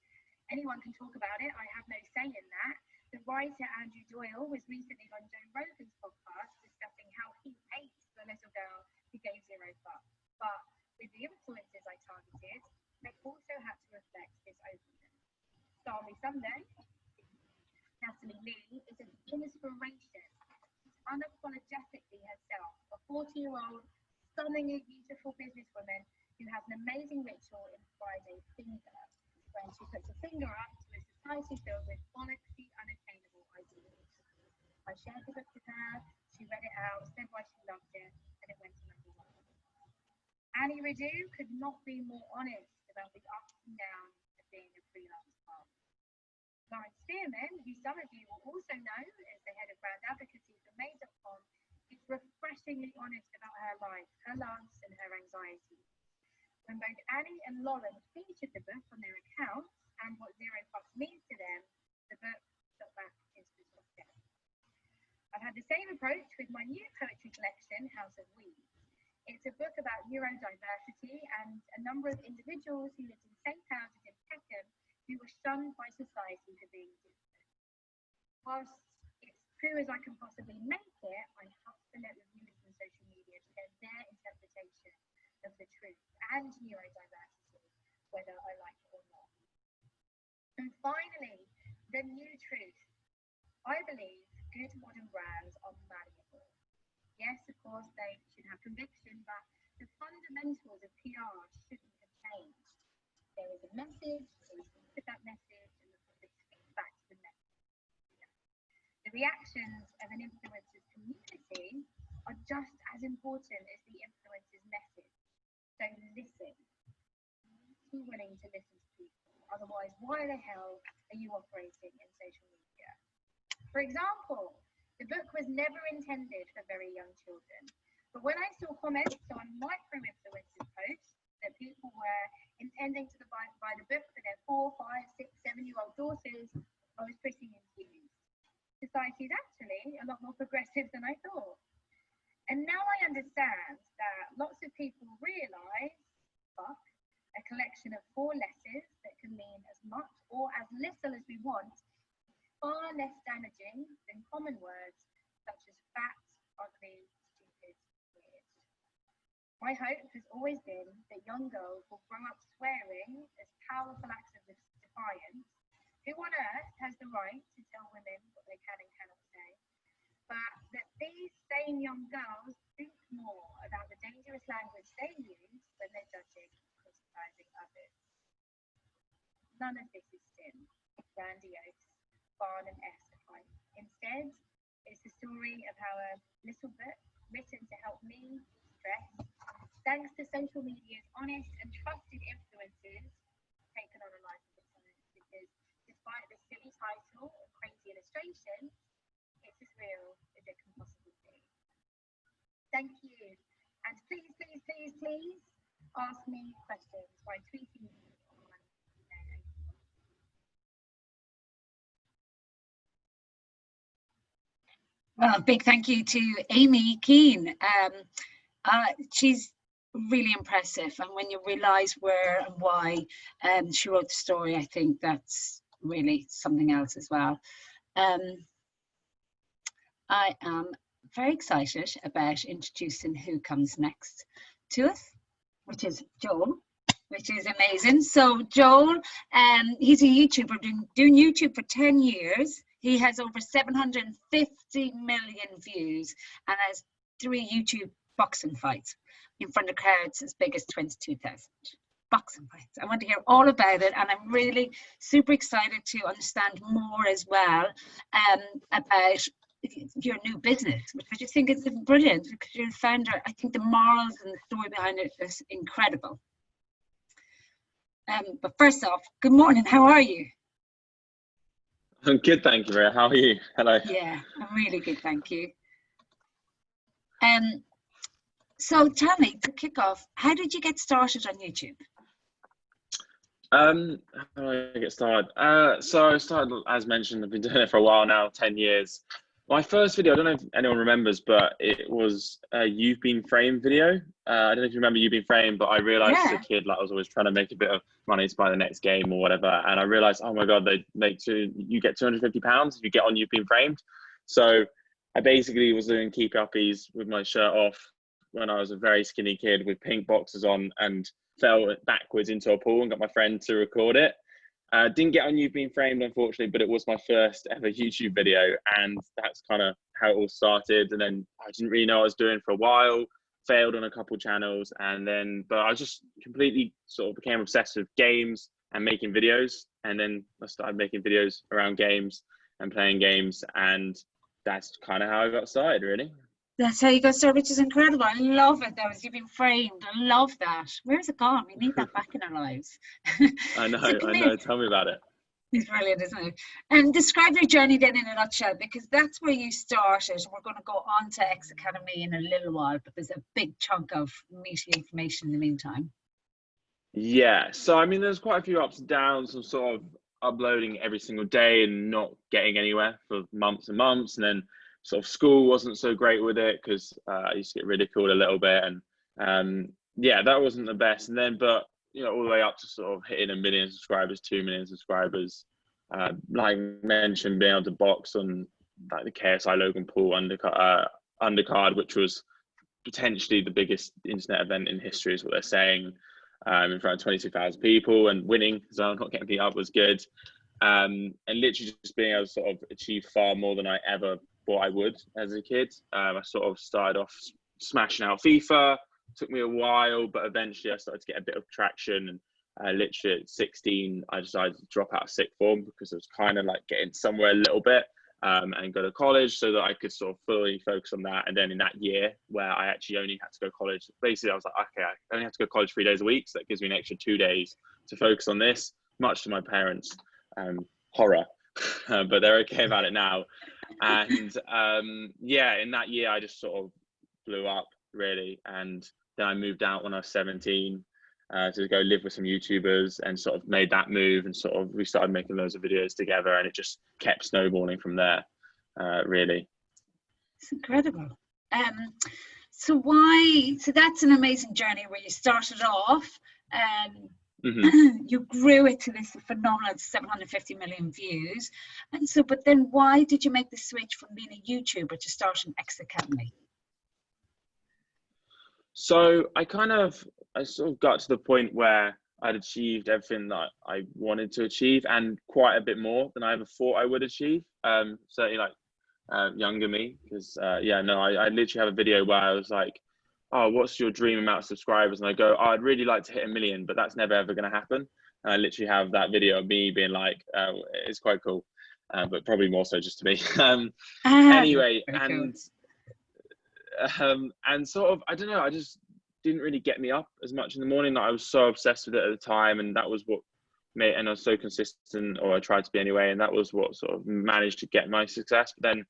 anyone can talk about it. I have no say in that. The writer Andrew Doyle was recently on Joe Rogan's podcast discussing how he hates the little girl who gave zero fucks. But with the influences I targeted, they also had to reflect this openness. Starry Sunday, Natalie Lee, is an inspiration. She's unapologetically herself, a 40-year-old, stunningly beautiful businesswoman who has an amazing ritual in Friday Finger, when she puts a finger up to a society filled with bollocks-y, unattainable ideals. I shared the book with her, she read it out, said why she loved it, and it went to #1. Annie Rideau could not be more honest about the ups and downs of being a freelance mom. Lauren Spearman, who some of you will also know as the head of brand advocacy for Made.com, is refreshingly honest about her life, her loves, and her anxieties. When both Annie and Lauren featured the book on their accounts and what zero fucks means to them, the book shot back into the top 10. I've had the same approach with my new poetry collection, House of Weeds. It's a book about neurodiversity and a number of individuals who lived in safe houses in Peckham who were shunned by society for being different. Whilst it's true as I can possibly make it, I have to let reviewers on social media share their interpretation of the truth and neurodiversity, whether I like it or not. And finally, the new truth. I believe good modern brands are malleable. Yes, of course, they should have conviction, but the fundamentals of PR shouldn't have changed. There is a message, there is look at that message, and the public speaks back to the message. The reactions of an influencer's community are just as important as the influencer's message. So listen. Be willing to listen to people. Otherwise, why the hell are you operating in social media? For example, the book was never intended for very young children. But when I saw comments on micro-influencers' posts that people were intending to buy the book for their 4, 5, 6, 7-year-old daughters, I was pretty enthused. Society is actually a lot more progressive than I thought. And now I understand that lots of people realise, fuck, a collection of 4 letters that can mean as much or as little as we want, far less damaging than common words such as fat, ugly, stupid, weird. My hope has always been that young girls will grow up swearing as powerful acts of defiance. Who on earth has the right to tell women what they can and cannot say? But that these same young girls think more about the dangerous language they use when they're judging and criticizing others. None of this is sin, grandiose, Barnum-esque hype. Instead, it's the story of how a little book written to help me stress, thanks to social media's honest and trusted influences, taken on a life of its own. Because despite the silly title and crazy illustration, it's as real as it can possibly be. Thank you. And please, please, please, please ask me questions by tweeting me on my email. Well, big thank you to Amy Keane. She's really impressive, and when you realise where and why she wrote the story, I think that's really something else as well. I am very excited about introducing who comes next to us, which is Joel, which is amazing. So Joel, he's a YouTuber, doing YouTube for 10 years. He has over 750 million views and has 3 YouTube boxing fights in front of crowds as big as 22,000. Boxing fights. I want to hear all about it, and I'm really super excited to understand more as well about your new business, which I just think is brilliant because you're the founder. I think the morals and the story behind it is incredible. But first off, good morning. How are you? I'm good, thank you, Maria. How are you? Hello. Yeah, I'm really good, thank you. So tell me, to kick off, how did you get started on YouTube? How do I get started? So I started, as mentioned, I've been doing it for a while now, 10 years. My first video, I don't know if anyone remembers, but it was a You've Been Framed video. I don't know if you remember You've Been Framed, but I realized as a kid, like I was always trying to make a bit of money to buy the next game or whatever. And I realized, oh my God, you get £250 if you get on You've Been Framed. So I basically was doing keep uppies with my shirt off when I was a very skinny kid with pink boxers on and fell backwards into a pool and got my friend to record it. Didn't get on You've Been Framed, unfortunately, but it was my first ever YouTube video, and that's kind of how it all started. And then I didn't really know what I was doing for a while, failed on a couple channels, and then, but I just completely sort of became obsessed with games and making videos. And then I started making videos around games and playing games, and that's kind of how I got started, really. That's how you got started, which is incredible. I love it. You've been framed. I love that. Where's it gone? We need that back in our lives. I know, So I know. Tell me about it. It's brilliant, isn't it? And describe your journey then in a nutshell, because that's where you started. We're going to go on to X Academy in a little while, but there's a big chunk of meaty information in the meantime. Yeah, so I mean, there's quite a few ups and downs of sort of uploading every single day and not getting anywhere for months and months, and then sort of school wasn't so great with it because I used to get ridiculed a little bit, and yeah, that wasn't the best. And then, but you know, all the way up to sort of hitting 1 million subscribers, 2 million subscribers. Like mentioned, being able to box on like the KSI Logan Paul undercard, which was potentially the biggest internet event in history, is what they're saying, in front of 22,000 people, and winning, so not getting beat up was good. And literally just being able to sort of achieve far more than I ever thought I would as a kid. I sort of started off smashing out FIFA. Took me a while, but eventually I started to get a bit of traction. And literally at 16, I decided to drop out of sixth form because it was kind of like getting somewhere a little bit, and go to college so that I could sort of fully focus on that. And then in that year where I actually only had to go to college, basically I was like, okay, I only have to go to college 3 days a week. So that gives me an extra 2 days to focus on this, much to my parents' horror, but they're okay about it now. And yeah, in that year I just sort of blew up really. And then I moved out when I was 17, to go live with some YouTubers, and sort of made that move, and sort of we started making loads of videos together, and it just kept snowballing from there, really. It's incredible. So that's an amazing journey where you started off, you grew it to this phenomenal 750 million views. And so, but then why did you make the switch from being a YouTuber to start an X Academy? So I sort of got to the point where I'd achieved everything that I wanted to achieve, and quite a bit more than I ever thought I would achieve. Certainly like younger me, because I literally have a video where I was like, oh, what's your dream amount of subscribers? And I go, oh, I'd really like to hit 1 million, but that's never ever going to happen. And I literally have that video of me being like, it's quite cool, but probably more so just to me. Anyway, and sort of, I don't know, I just didn't really get me up as much in the morning. I was so obsessed with it at the time, and that was what made, and I was so consistent, or I tried to be anyway, and that was what sort of managed to get my success. But then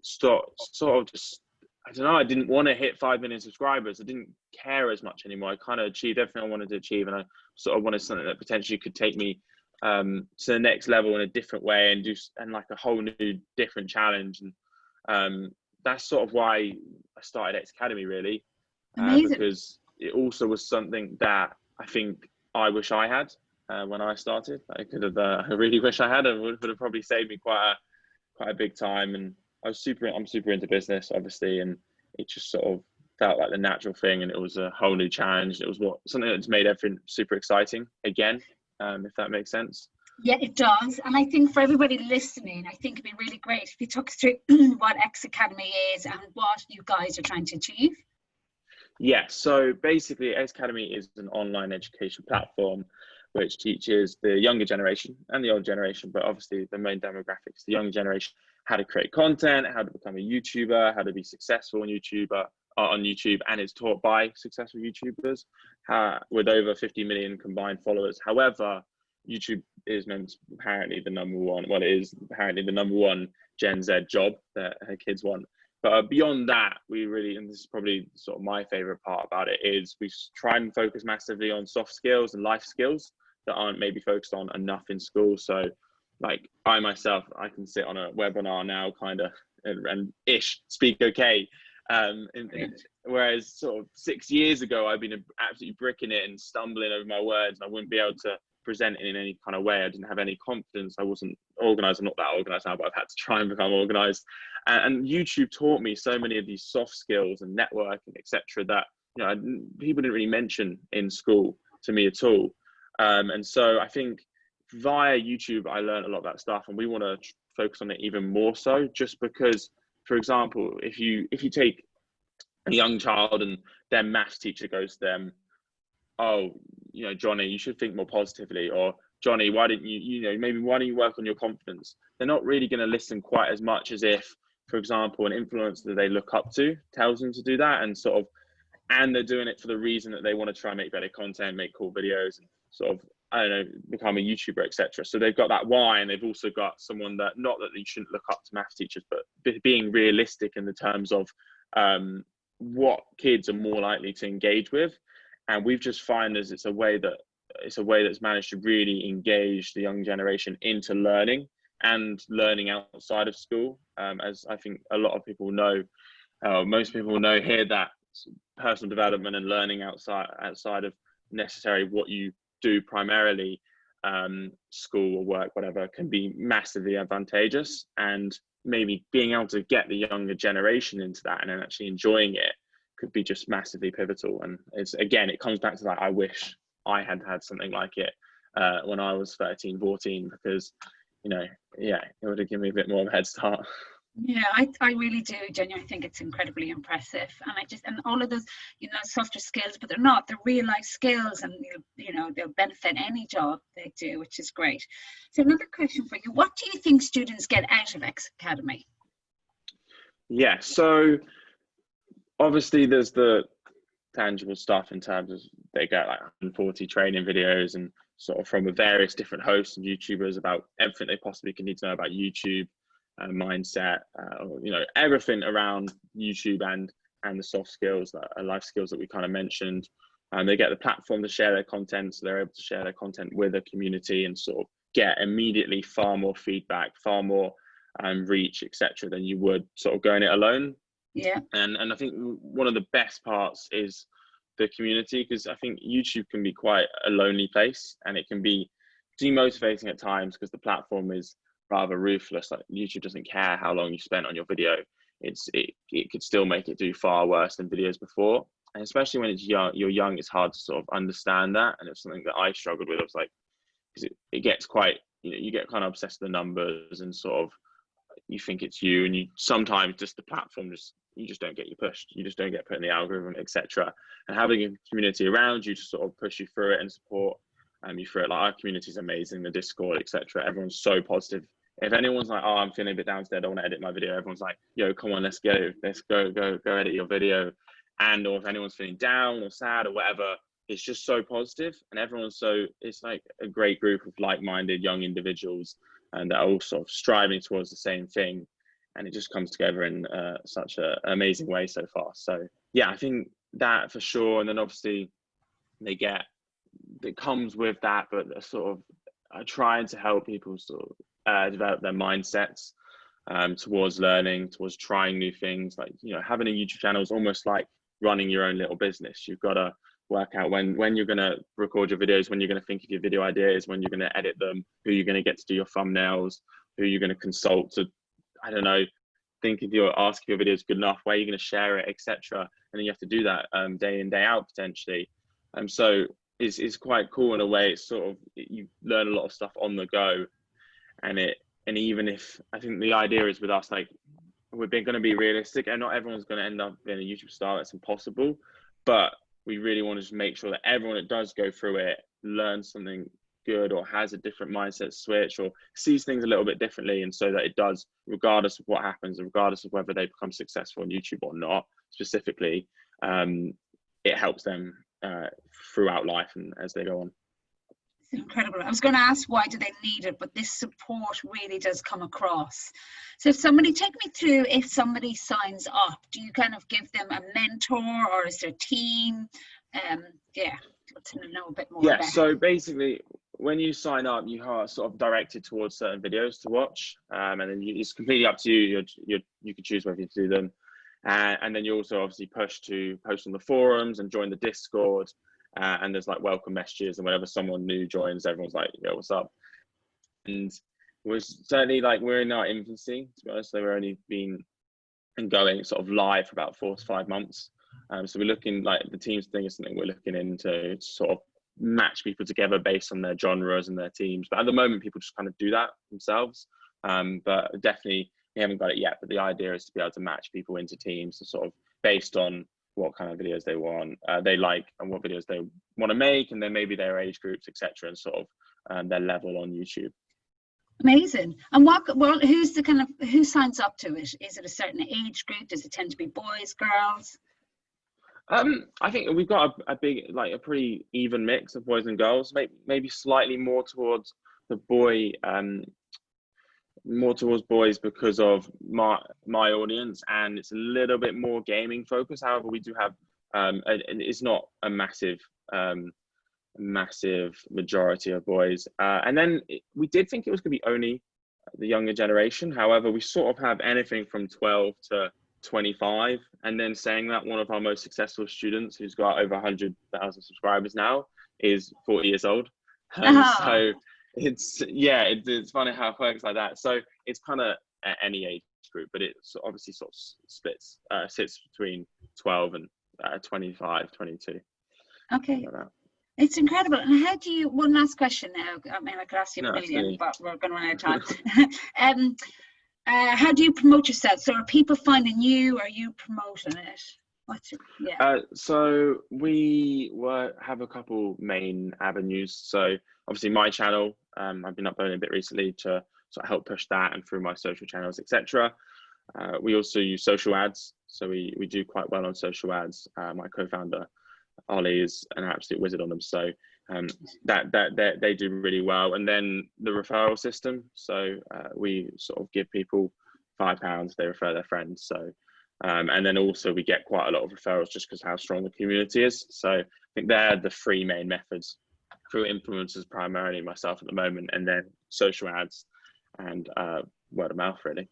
sort of just, I don't know, I didn't want to hit 5 million subscribers. I didn't care as much anymore. I kind of achieved everything I wanted to achieve, and I sort of wanted something that potentially could take me to the next level in a different way, and like a whole new different challenge. And that's sort of why I started X Academy, really, because it also was something that I think I wish I had when I started. I could have, I really wish I had, and would have probably saved me quite a big time. And I'm super into business, obviously, and it just sort of felt like the natural thing, and it was a whole new challenge. It was something that's made everything super exciting again, if that makes sense. Yeah, it does. And I think for everybody listening, I think it'd be really great if you took us through what X Academy is and what you guys are trying to achieve. Yeah, so basically X Academy is an online education platform which teaches the younger generation and the older generation, but obviously the main demographics, the younger generation, how to create content, how to become a YouTuber, how to be successful on YouTube, and it's taught by successful YouTubers with over 50 million combined followers. However, YouTube is apparently the number one, well, it is apparently the number one Gen Z job that her kids want. But beyond that, we really, and this is probably sort of my favorite part about it, is we try and focus massively on soft skills and life skills that aren't maybe focused on enough in school. So like I myself, I can sit on a webinar now kind of and speak okay. Whereas sort of 6 years ago, I've been absolutely bricking it and stumbling over my words, and I wouldn't be able to present it in any kind of way. I didn't have any confidence. I wasn't organized. I'm not that organized now, but I've had to try and become organized. And YouTube taught me so many of these soft skills and networking, etc., that people didn't really mention in school to me at all. And so I think via YouTube, I learned a lot of that stuff, and we want to focus on it even more so, just because, for example, if you take a young child and their maths teacher goes to them, oh, Johnny, you should think more positively, or Johnny, why didn't why don't you work on your confidence? They're not really going to listen quite as much as if, for example, an influencer that they look up to tells them to do that, and they're doing it for the reason that they want to try and make better content, make cool videos, and sort of, I don't know, become a YouTuber, etc. So they've got that why, and they've also got someone that, not that you shouldn't look up to math teachers, but being realistic in the terms of what kids are more likely to engage with. And we've just found as it's a way that's managed to really engage the young generation into learning and learning outside of school. As I think a lot of people know, most people know here, that personal development and learning outside of necessarily what you do primarily, school or work, whatever, can be massively advantageous. And maybe being able to get the younger generation into that and then actually enjoying it could be just massively pivotal. And it comes back to that, I wish I had something like it when I was 13, 14, because it would have given me a bit more of a head start. Yeah, I really do, genuinely think it's incredibly impressive. And all of those, softer skills, but they're real life skills, and they'll benefit any job they do, which is great. So another question for you, what do you think students get out of X Academy? Yeah, so obviously there's the tangible stuff in terms of they get like 140 training videos and sort of from various different hosts and YouTubers about everything they possibly can need to know about YouTube, mindset, everything around YouTube, and the soft skills, life skills that we kind of mentioned. They get the platform to share their content, so they're able to share their content with a community and sort of get immediately far more feedback, far more reach, etc., than you would sort of going it alone. Yeah. And I think one of the best parts is the community, because I think YouTube can be quite a lonely place, and it can be demotivating at times because the platform is rather ruthless. Like, YouTube doesn't care how long you spent on your video. It could still make it do far worse than videos before. And especially when you're young, it's hard to sort of understand that. And it's something that I struggled with. I was like, because it gets quite, you get kind of obsessed with the numbers, and sort of you think it's you, and you sometimes just the platform you just don't get pushed. You just don't get put in the algorithm, etc. And having a community around you to sort of push you through it and support you through it. Like, our community is amazing, the Discord, etc. Everyone's so positive. If anyone's like, oh, I'm feeling a bit down today, I don't want to edit my video, everyone's like, yo, come on, let's go edit your video. And or if anyone's feeling down or sad or whatever, it's just so positive, and it's like a great group of like-minded young individuals, and that are all sort of striving towards the same thing, and it just comes together in such an amazing way so far. So yeah, I think that for sure. And then obviously it comes with that, but sort of trying to help people sort of develop their mindsets towards learning, towards trying new things. Like, having a YouTube channel is almost like running your own little business. You've got to work out when you're going to record your videos, when you're going to think of your video ideas, when you're going to edit them, who you're going to get to do your thumbnails, who you're going to consult to, I don't know, think if your video is good enough, where you're going to share it, etc. And then you have to do that day in, day out potentially. So it's quite cool in a way. It's sort of, you learn a lot of stuff on the go, and even if, I think the idea is with us, like, we're going to be realistic, and not everyone's going to end up being a YouTube star. That's impossible. But we really want to just make sure that everyone that does go through it learns something good, or has a different mindset switch, or sees things a little bit differently, and so that it does, regardless of what happens, regardless of whether they become successful on YouTube or not, specifically, it helps them throughout life and as they go on. It's incredible. I was going to ask, why do they need it? But this support really does come across. So take me through, if somebody signs up, do you kind of give them a mentor, or is there a team? To know a bit more about. So basically, when you sign up, you are sort of directed towards certain videos to watch, and then it's completely up to you. You can choose whether you do them, and then you also obviously push to post on the forums and join the Discord. And there's like welcome messages, and whenever someone new joins, everyone's like, yo, what's up? And we're certainly, like, we're in our infancy, to be honest. So we're only been going sort of live for about 4 to 5 months. So we're looking, like, the teams thing is something we're looking into, to sort of match people together based on their genres and their teams. But at the moment, people just kind of do that themselves. But definitely, we haven't got it yet. But the idea is to be able to match people into teams, to sort of based on what kind of videos they like, and what videos they want to make, and then maybe their age groups, etc., and sort of their level on YouTube. Amazing. And who signs up to it? Is it a certain age group? Does it tend to be boys, girls? I think we've got a pretty even mix of boys and girls. Maybe slightly more towards the boys because of my audience, and it's a little bit more gaming focused. However, we do have it's not a massive majority of boys, and then we did think it was going to be only the younger generation. However, we sort of have anything from 12 to 25, and then saying that, one of our most successful students, who's got over 100,000 subscribers now, is 40 years old. So it's funny how it works like that. So it's kind of any age group, but it's obviously sort of sits between 12 and 25, 22. Okay. Like, it's incredible. And how do you, one last question now, I mean, I could ask you a million, but we're going to run out of time. How do you promote yourself? So are people finding you? Are you promoting it? So we have a couple main avenues. So obviously my channel, I've been uploading a bit recently to sort of help push that, and through my social channels, etc. We also use social ads. So we do quite well on social ads. My co-founder, Ollie, is an absolute wizard on them. So that they do really well. And then the referral system. So we sort of give people £5, they refer their friends. So And then also we get quite a lot of referrals just because how strong the community is. So I think they're the three main methods, through influencers primarily, myself at the moment, and then social ads and word of mouth, really.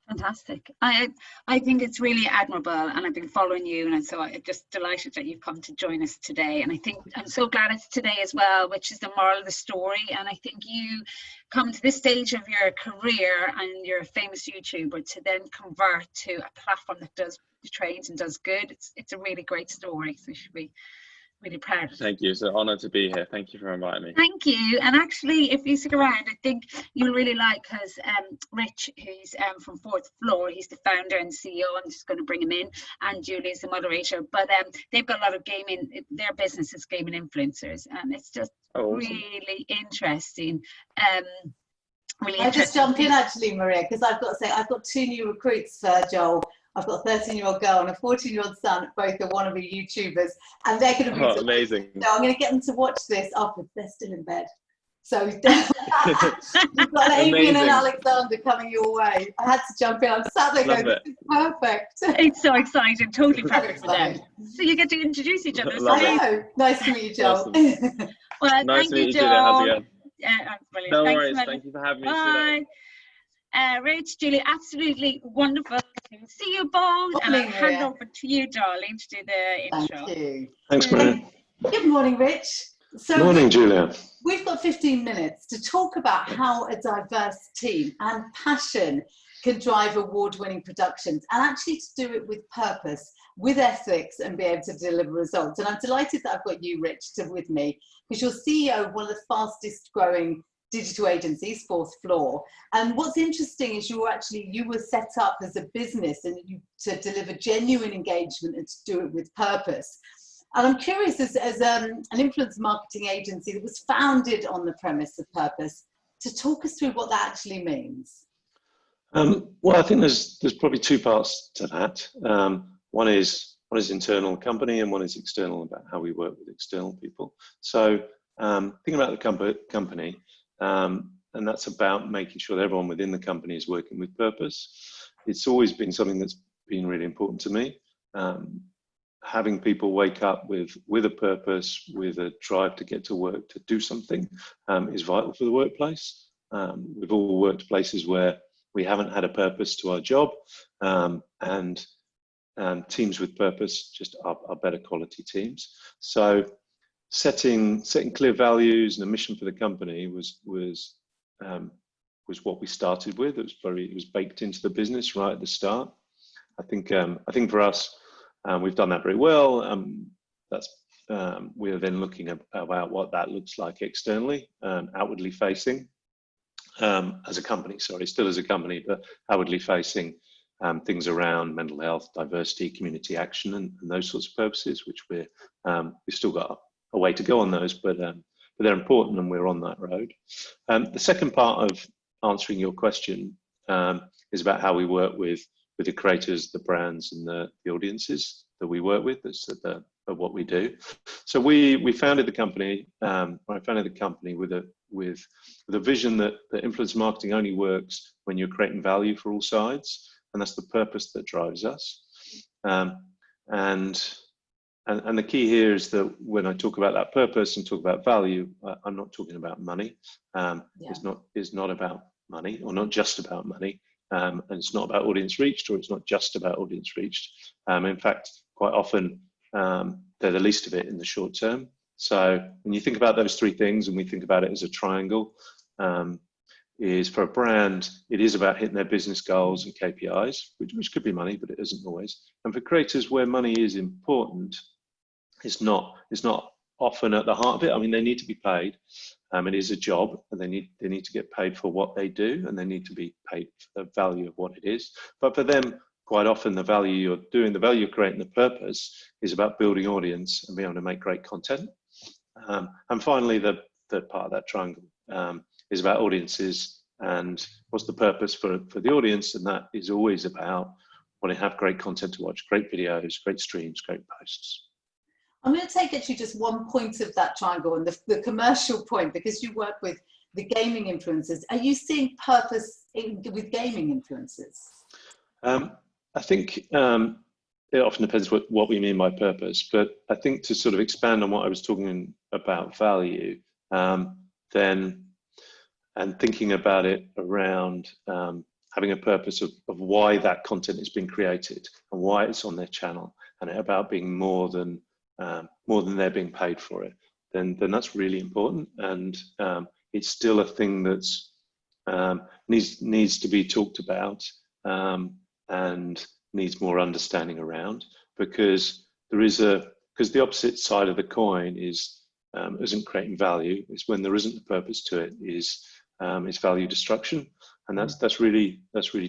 Fantastic. I think it's really admirable, and I've been following you, and so I'm just delighted that you've come to join us today. And I think I'm so glad it's today as well, which is the moral of the story. And I think you come to this stage of your career and you're a famous YouTuber to then convert to a platform that does trades and does good. It's a really great story, so you should be really proud. Thank you. It's an honor to be here. Thank you for inviting me. Thank you. And actually, if you stick around, I think you'll really like, because Rich, who's from Fourth Floor, he's the founder and CEO. I'm just going to bring him in, and Julie's the moderator. But they've got a lot of gaming. Their business is gaming influencers, and it's just really interesting. Really I just jump in actually, Maria, because I've got to say I've got two new recruits for Joel. I've got a 13-year-old girl and a 14-year-old son, both are wannabe YouTubers, and they're going to be amazing. So I'm going to get them to watch this after they're still in bed. So you've got Adrian and Alexander coming your way. I had to jump in. I'm sat there going, this is perfect. It's so exciting, totally perfect for them. So you get to introduce each other. I know. Nice to meet you, Joel. Awesome. Well, nice thank to meet you, you, Julia. How's it Joel. going? Brilliant. No Thanks, worries. Melanie. Thank you for having me. Bye. Rach, Julie, absolutely wonderful to see you both. And I'll hand over to you, darling, to do the intro. Thank you. Thanks, Maria. Good morning, Rich. So Morning, Julia. We've got 15 minutes to talk about how a diverse team and passion can drive award-winning productions, and actually to do it with purpose, with ethics, and be able to deliver results. And I'm delighted that I've got you, Rich, with me, because you're CEO of one of the fastest growing digital agencies, Fourth Floor. And what's interesting is you were set up as a business and to deliver genuine engagement and to do it with purpose. And I'm curious, as an influence marketing agency that was founded on the premise of purpose, to talk us through what that actually means. Well, I think there's probably two parts to that. One is internal company, and one is external, about how we work with external people. So thinking about the company, and that's about making sure that everyone within the company is working with purpose. It's always been something that's been really important to me. Having people wake up with a purpose, with a drive to get to work, to do something, is vital for the workplace. We've all worked places where we haven't had a purpose to our job, and teams with purpose just are better quality teams. So setting clear values and a mission for the company was what we started with. It was baked into the business right at the start. I think for us, we've done that very well. We are then looking about what that looks like externally, outwardly facing, as a company. Sorry, still as a company, but outwardly facing things around mental health, diversity, community action, and those sorts of purposes, which we've still got a way to go on those, but they're important, and we're on that road. The second part of answering your question is about how we work with the creators, the brands, and the audiences that we work with. That's of what we do. So we founded the company. I founded the company with a vision that influence marketing only works when you're creating value for all sides, and that's the purpose that drives us. And the key here is that when I talk about that purpose and talk about value, I'm not talking about money. It's not about money, or not just about money. And it's not about audience reached, or it's not just about audience reached. In fact, quite often they're the least of it in the short term. So when you think about those three things, and we think about it as a triangle, is for a brand, it is about hitting their business goals and KPIs, which could be money, but it isn't always. And for creators, where money is important, it's not often at the heart of it. I mean, they need to be paid. It is a job, and they need to get paid for what they do, and they need to be paid for the value of what it is. But for them, quite often the value you're doing, the value you're creating, the purpose is about building audience and being able to make great content. And finally, the third part of that triangle is about audiences, and what's the purpose for the audience, and that is always about wanting to have great content to watch, great videos, great streams, great posts. I'm going to take actually just one point of that triangle, and the commercial point, because you work with the gaming influencers. Are you seeing purpose with gaming influencers? I think it often depends what we mean by purpose, but I think to sort of expand on what I was talking about value, then and thinking about it around having a purpose of why that content is being created and why it's on their channel, and about being more than they're being paid for it, then that's really important, and it's still a thing that's needs to be talked about and needs more understanding around, because because the opposite side of the coin isn't creating value. It's when there isn't a purpose to it, is value destruction, and that's really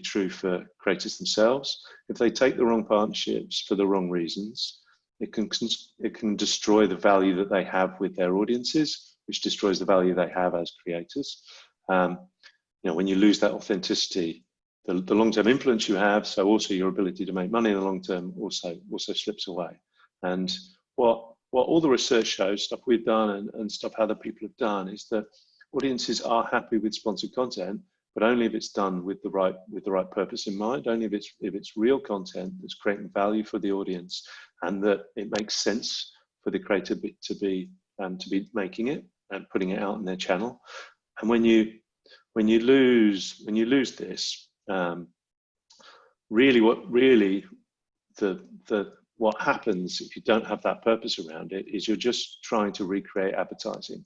true for creators themselves. If they take the wrong partnerships for the wrong reasons, it can destroy the value that they have with their audiences, which destroys the value they have as creators. When you lose that authenticity, the long-term influence you have, so also your ability to make money in the long term, also slips away. And what all the research shows, stuff we've done and stuff other people have done, is that audiences are happy with sponsored content, but only if it's done with the right purpose in mind. Only if it's real content that's creating value for the audience, and that it makes sense for the creator to be making it and putting it out on their channel. And when you lose this, what happens if you don't have that purpose around it is you're just trying to recreate advertising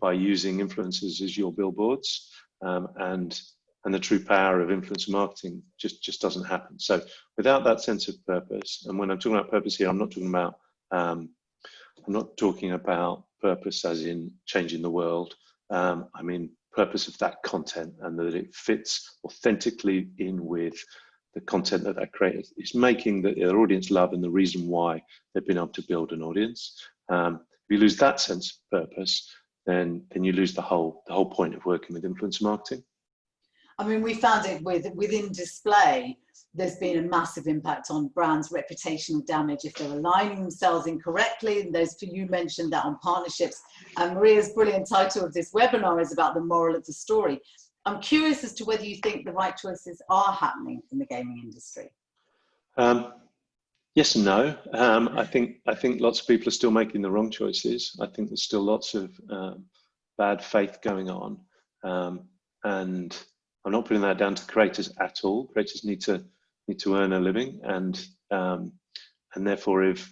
by using influencers as your billboards, and the true power of influencer marketing just doesn't happen. So without that sense of purpose, and when I'm talking about purpose here, I'm not talking about purpose as in changing the world. I mean purpose of that content, and that it fits authentically in with the content that creator is making, that their audience love, and the reason why they've been able to build an audience. If you lose that sense of purpose, then you lose the whole point of working with influencer marketing. I mean, we found it within display, there's been a massive impact on brands' reputational damage if they're aligning themselves incorrectly. And you mentioned that on partnerships. And Maria's brilliant title of this webinar is about the moral of the story. I'm curious as to whether you think the right choices are happening in the gaming industry. Yes and no. I think lots of people are still making the wrong choices. I think there's still lots of bad faith going on, and I'm not putting that down to creators at all. Creators need to earn a living, and therefore, if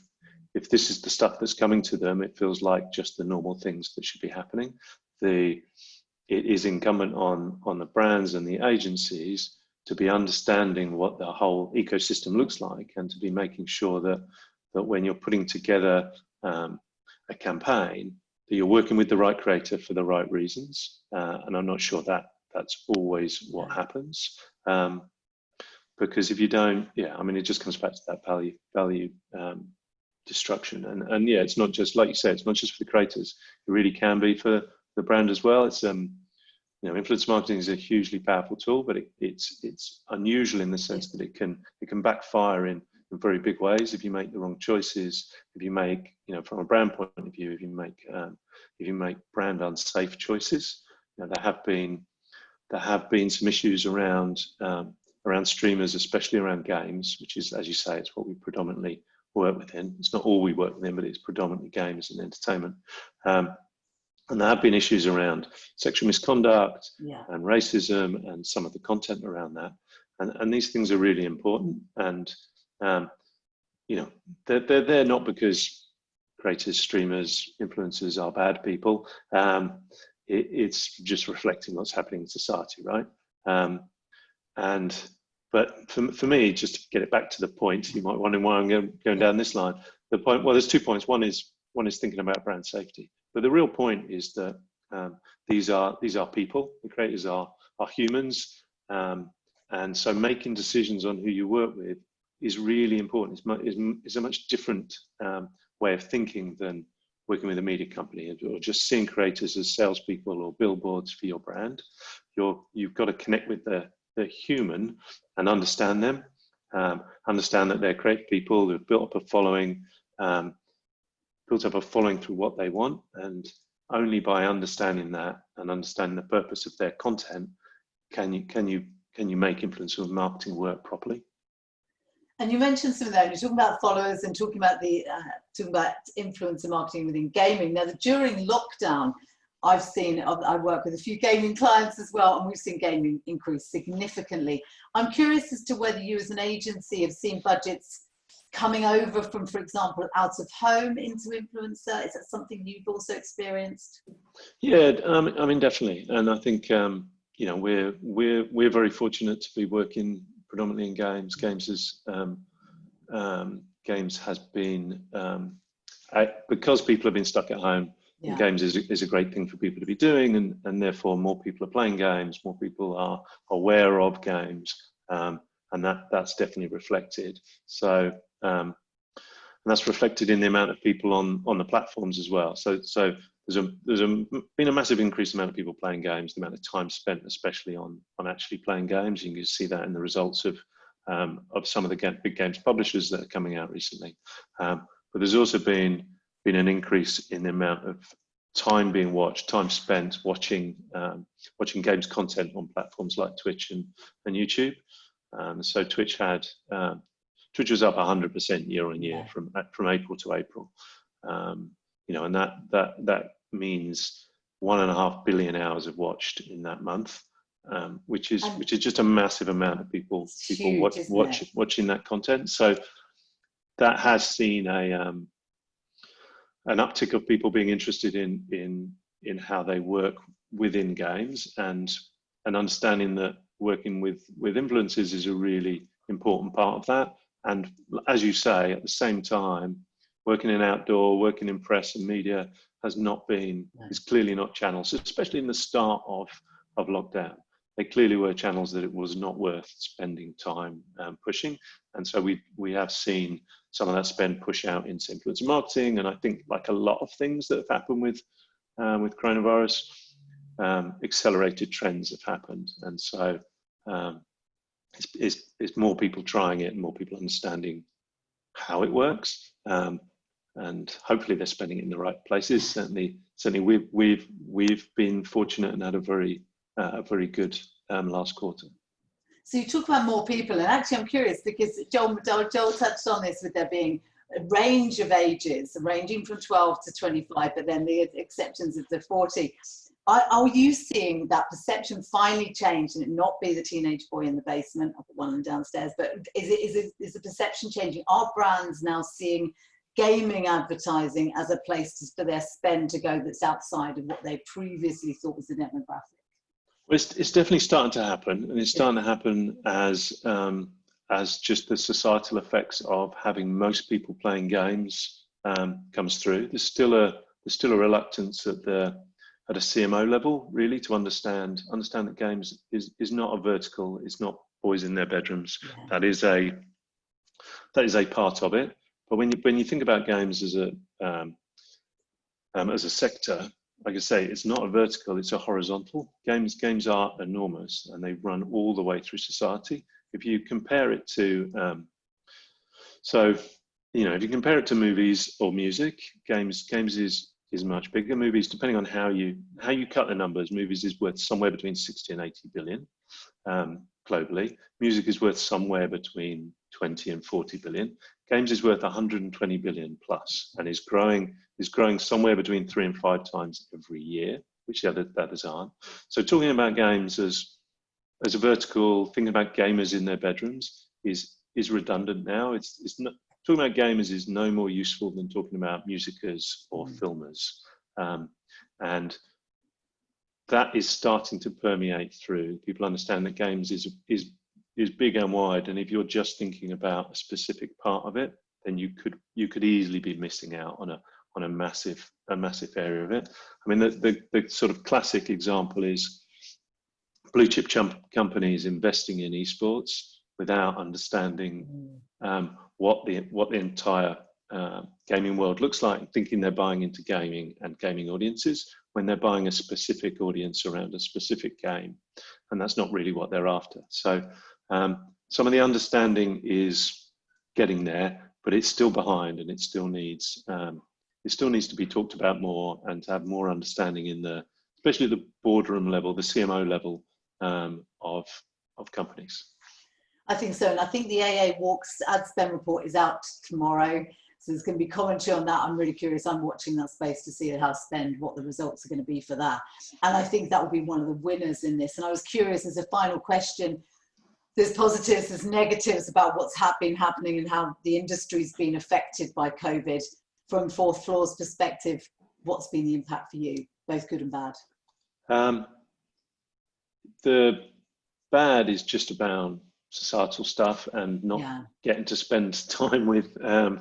this is the stuff that's coming to them, it feels like just the normal things that should be happening. It is incumbent on the brands and the agencies to be understanding what the whole ecosystem looks like, and to be making sure that when you're putting together a campaign, that you're working with the right creator for the right reasons. And I'm not sure that's always what happens, because if you don't, it just comes back to that value destruction. And it's not just, like you said, it's not just for the creators. It really can be for the brand as well. It's influence marketing is a hugely powerful tool, but it's unusual in the sense that it can backfire in very big ways if you make the wrong choices. If you make, from a brand point of view, if you make brand unsafe choices. There have been some issues around streamers, especially around games, which is, as you say, it's what we predominantly work within. It's not all we work within, but it's predominantly games and entertainment. And there have been issues around sexual misconduct and racism and some of the content around that. And these things are really important. And, they're there not because creators, streamers, influencers are bad people. It's just reflecting what's happening in society, right? But for me, just to get it back to the point, you might wonder why I'm going down this line. The point, well, there's 2 points. One is thinking about brand safety. But the real point is that these are people. The creators are humans, and so making decisions on who you work with is really important. It's a much different way of thinking than working with a media company or just seeing creators as salespeople or billboards for your brand. You've got to connect with the human and understand them. Understand that they're creative people who've built up a following. Through what they want, and only by understanding that and understanding the purpose of their content can you make influencer marketing work properly. And you mentioned some of that. You're talking about followers and talking about the influencer marketing within gaming. Now, during lockdown, I work with a few gaming clients as well, and we've seen gaming increase significantly. I'm curious as to whether you, as an agency, have seen budgets coming over from, for example, out of home into influencer. Is that something you've also experienced? Yeah, I mean, definitely. And I think you know, we're very fortunate to be working predominantly in games. Games has been because people have been stuck at home. Yeah. Games is a great thing for people to be doing, and therefore more people are playing games, more people are aware of games, and that's definitely reflected. So and that's reflected in the amount of people on the platforms as well. So there's been a massive increase in the amount of people playing games, the amount of time spent, especially on actually playing games. You can see that in the results of some of the big games publishers that are coming out recently. But there's also been an increase in the amount of time being watched, time spent watching games content on platforms like Twitch and YouTube. So Twitch was up 100% year on year from April to April. You know, and that means 1.5 billion hours of watched in that month, which is just a massive amount of people watching that content. So that has seen an uptick of people being interested in how they work within games, and understanding that working with influencers is a really important part of that. And as you say, at the same time, working in outdoor, working in press and media is clearly not channels, especially in the start of lockdown. They clearly were channels that it was not worth spending time pushing. And so we have seen some of that spend push out into influencer marketing. And I think, like a lot of things that have happened with coronavirus, accelerated trends have happened. And so it's more people trying it and more people understanding how it works. And hopefully they're spending it in the right places. Certainly we've been fortunate and had a very good last quarter. So you talk about more people, and actually I'm curious because Joel touched on this, with there being a range of ages, ranging from 12 to 25, but then the exceptions of the 40. Are you seeing that perception finally change, and it not be the teenage boy in the basement? I've got one of them downstairs, but is the perception changing? Are brands now seeing gaming advertising as a place for their spend to go that's outside of what they previously thought was the demographic? Well, it's definitely starting to happen, and it's starting to happen as just the societal effects of having most people playing games comes through. There's still a reluctance at a CMO level, really, to understand that games is not a vertical. It's not boys in their bedrooms. Yeah. That is a part of it. But when you think about games as a sector, like I say, it's not a vertical, it's a horizontal. Games are enormous, and they run all the way through society. If you compare it to, if you compare it to movies or music, games is much bigger. Movies, depending on how you cut the numbers, movies is worth somewhere between 60 and 80 billion globally. Music is worth somewhere between 20 and 40 billion. Games is worth 120 billion plus, and is growing somewhere between 3 and 5 times every year, which the others aren't. So talking about games as a vertical, thinking about gamers in their bedrooms is redundant now. It's not, talking about gamers is no more useful than talking about musicers or filmers, and that is starting to permeate through. People understand that games is big and wide, and if you're just thinking about a specific part of it, then you could easily be missing out on a massive area of it. I mean, the sort of classic example is blue chip companies investing in esports without understanding what the entire gaming world looks like, thinking they're buying into gaming and gaming audiences when they're buying a specific audience around a specific game, and that's not really what they're after. So some of the understanding is getting there, but it's still behind, and it still needs to be talked about more, and to have more understanding especially the boardroom level, the CMO level of companies. I think so. And I think the AA Walks ad spend report is out tomorrow. So there's going to be commentary on that. I'm really curious. I'm watching that space to see how spend, what the results are going to be for that. And I think that will be one of the winners in this. And I was curious, as a final question, there's positives, there's negatives about what's been happening and how the industry's been affected by COVID. From Fourth Floor's perspective, what's been the impact for you, both good and bad? The bad is just about societal stuff and not getting to spend time with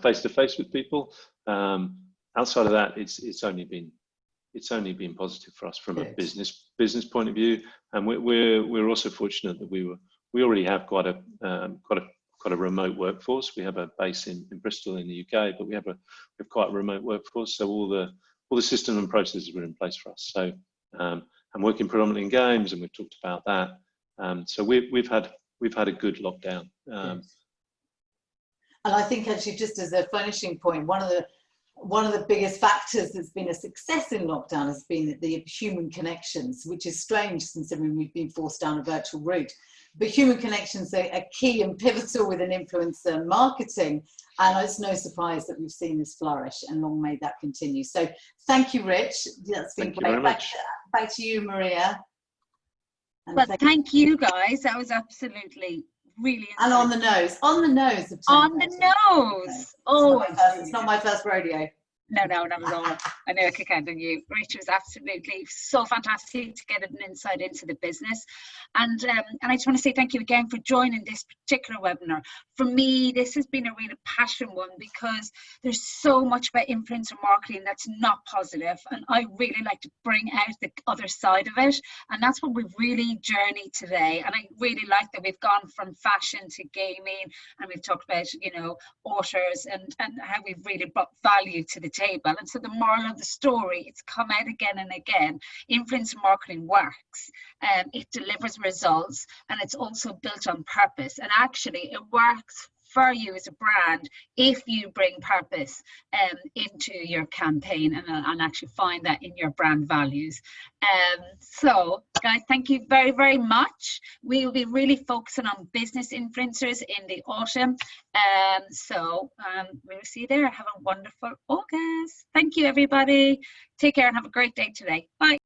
face to face with people. Outside of that, it's only been positive for us from a business point of view, and we're also fortunate that we already have quite a remote workforce. We have a base in Bristol in the UK, but we have quite a remote workforce. So all the systems and processes were in place for us. So I'm working predominantly in games, and we've talked about that. So we've had a good lockdown. And I think actually, just as a finishing point, one of the biggest factors that's been a success in lockdown has been the human connections, which is strange considering we've been forced down a virtual route. But human connections are key and pivotal within influencer marketing. And it's no surprise that we've seen this flourish, and long may that continue. So thank you, Rich. That's been great. Back to you, Maria. Well, thank you guys. That was absolutely really insightful. And on the nose. On the nose. Oh, it's not my first rodeo. No, not at all. I know I could count on you. Rich, was absolutely so fantastic to get an insight into the business. And I just want to say thank you again for joining this particular webinar. For me, this has been a real passion one, because there's so much about influencer marketing that's not positive, and I really like to bring out the other side of it. And that's what we've really journeyed today. And I really like that we've gone from fashion to gaming, and we've talked about, authors and how we've really brought value to the table. And so the moral of the story, it's come out again and again. Influencer marketing works, it delivers results, and it's also built on purpose. And actually it works for you as a brand if you bring purpose into your campaign and actually find that in your brand values. So guys, thank you very, very much. We will be really focusing on business influencers in the autumn. So we'll see you there. Have a wonderful August. Thank you, everybody. Take care and have a great day today. Bye.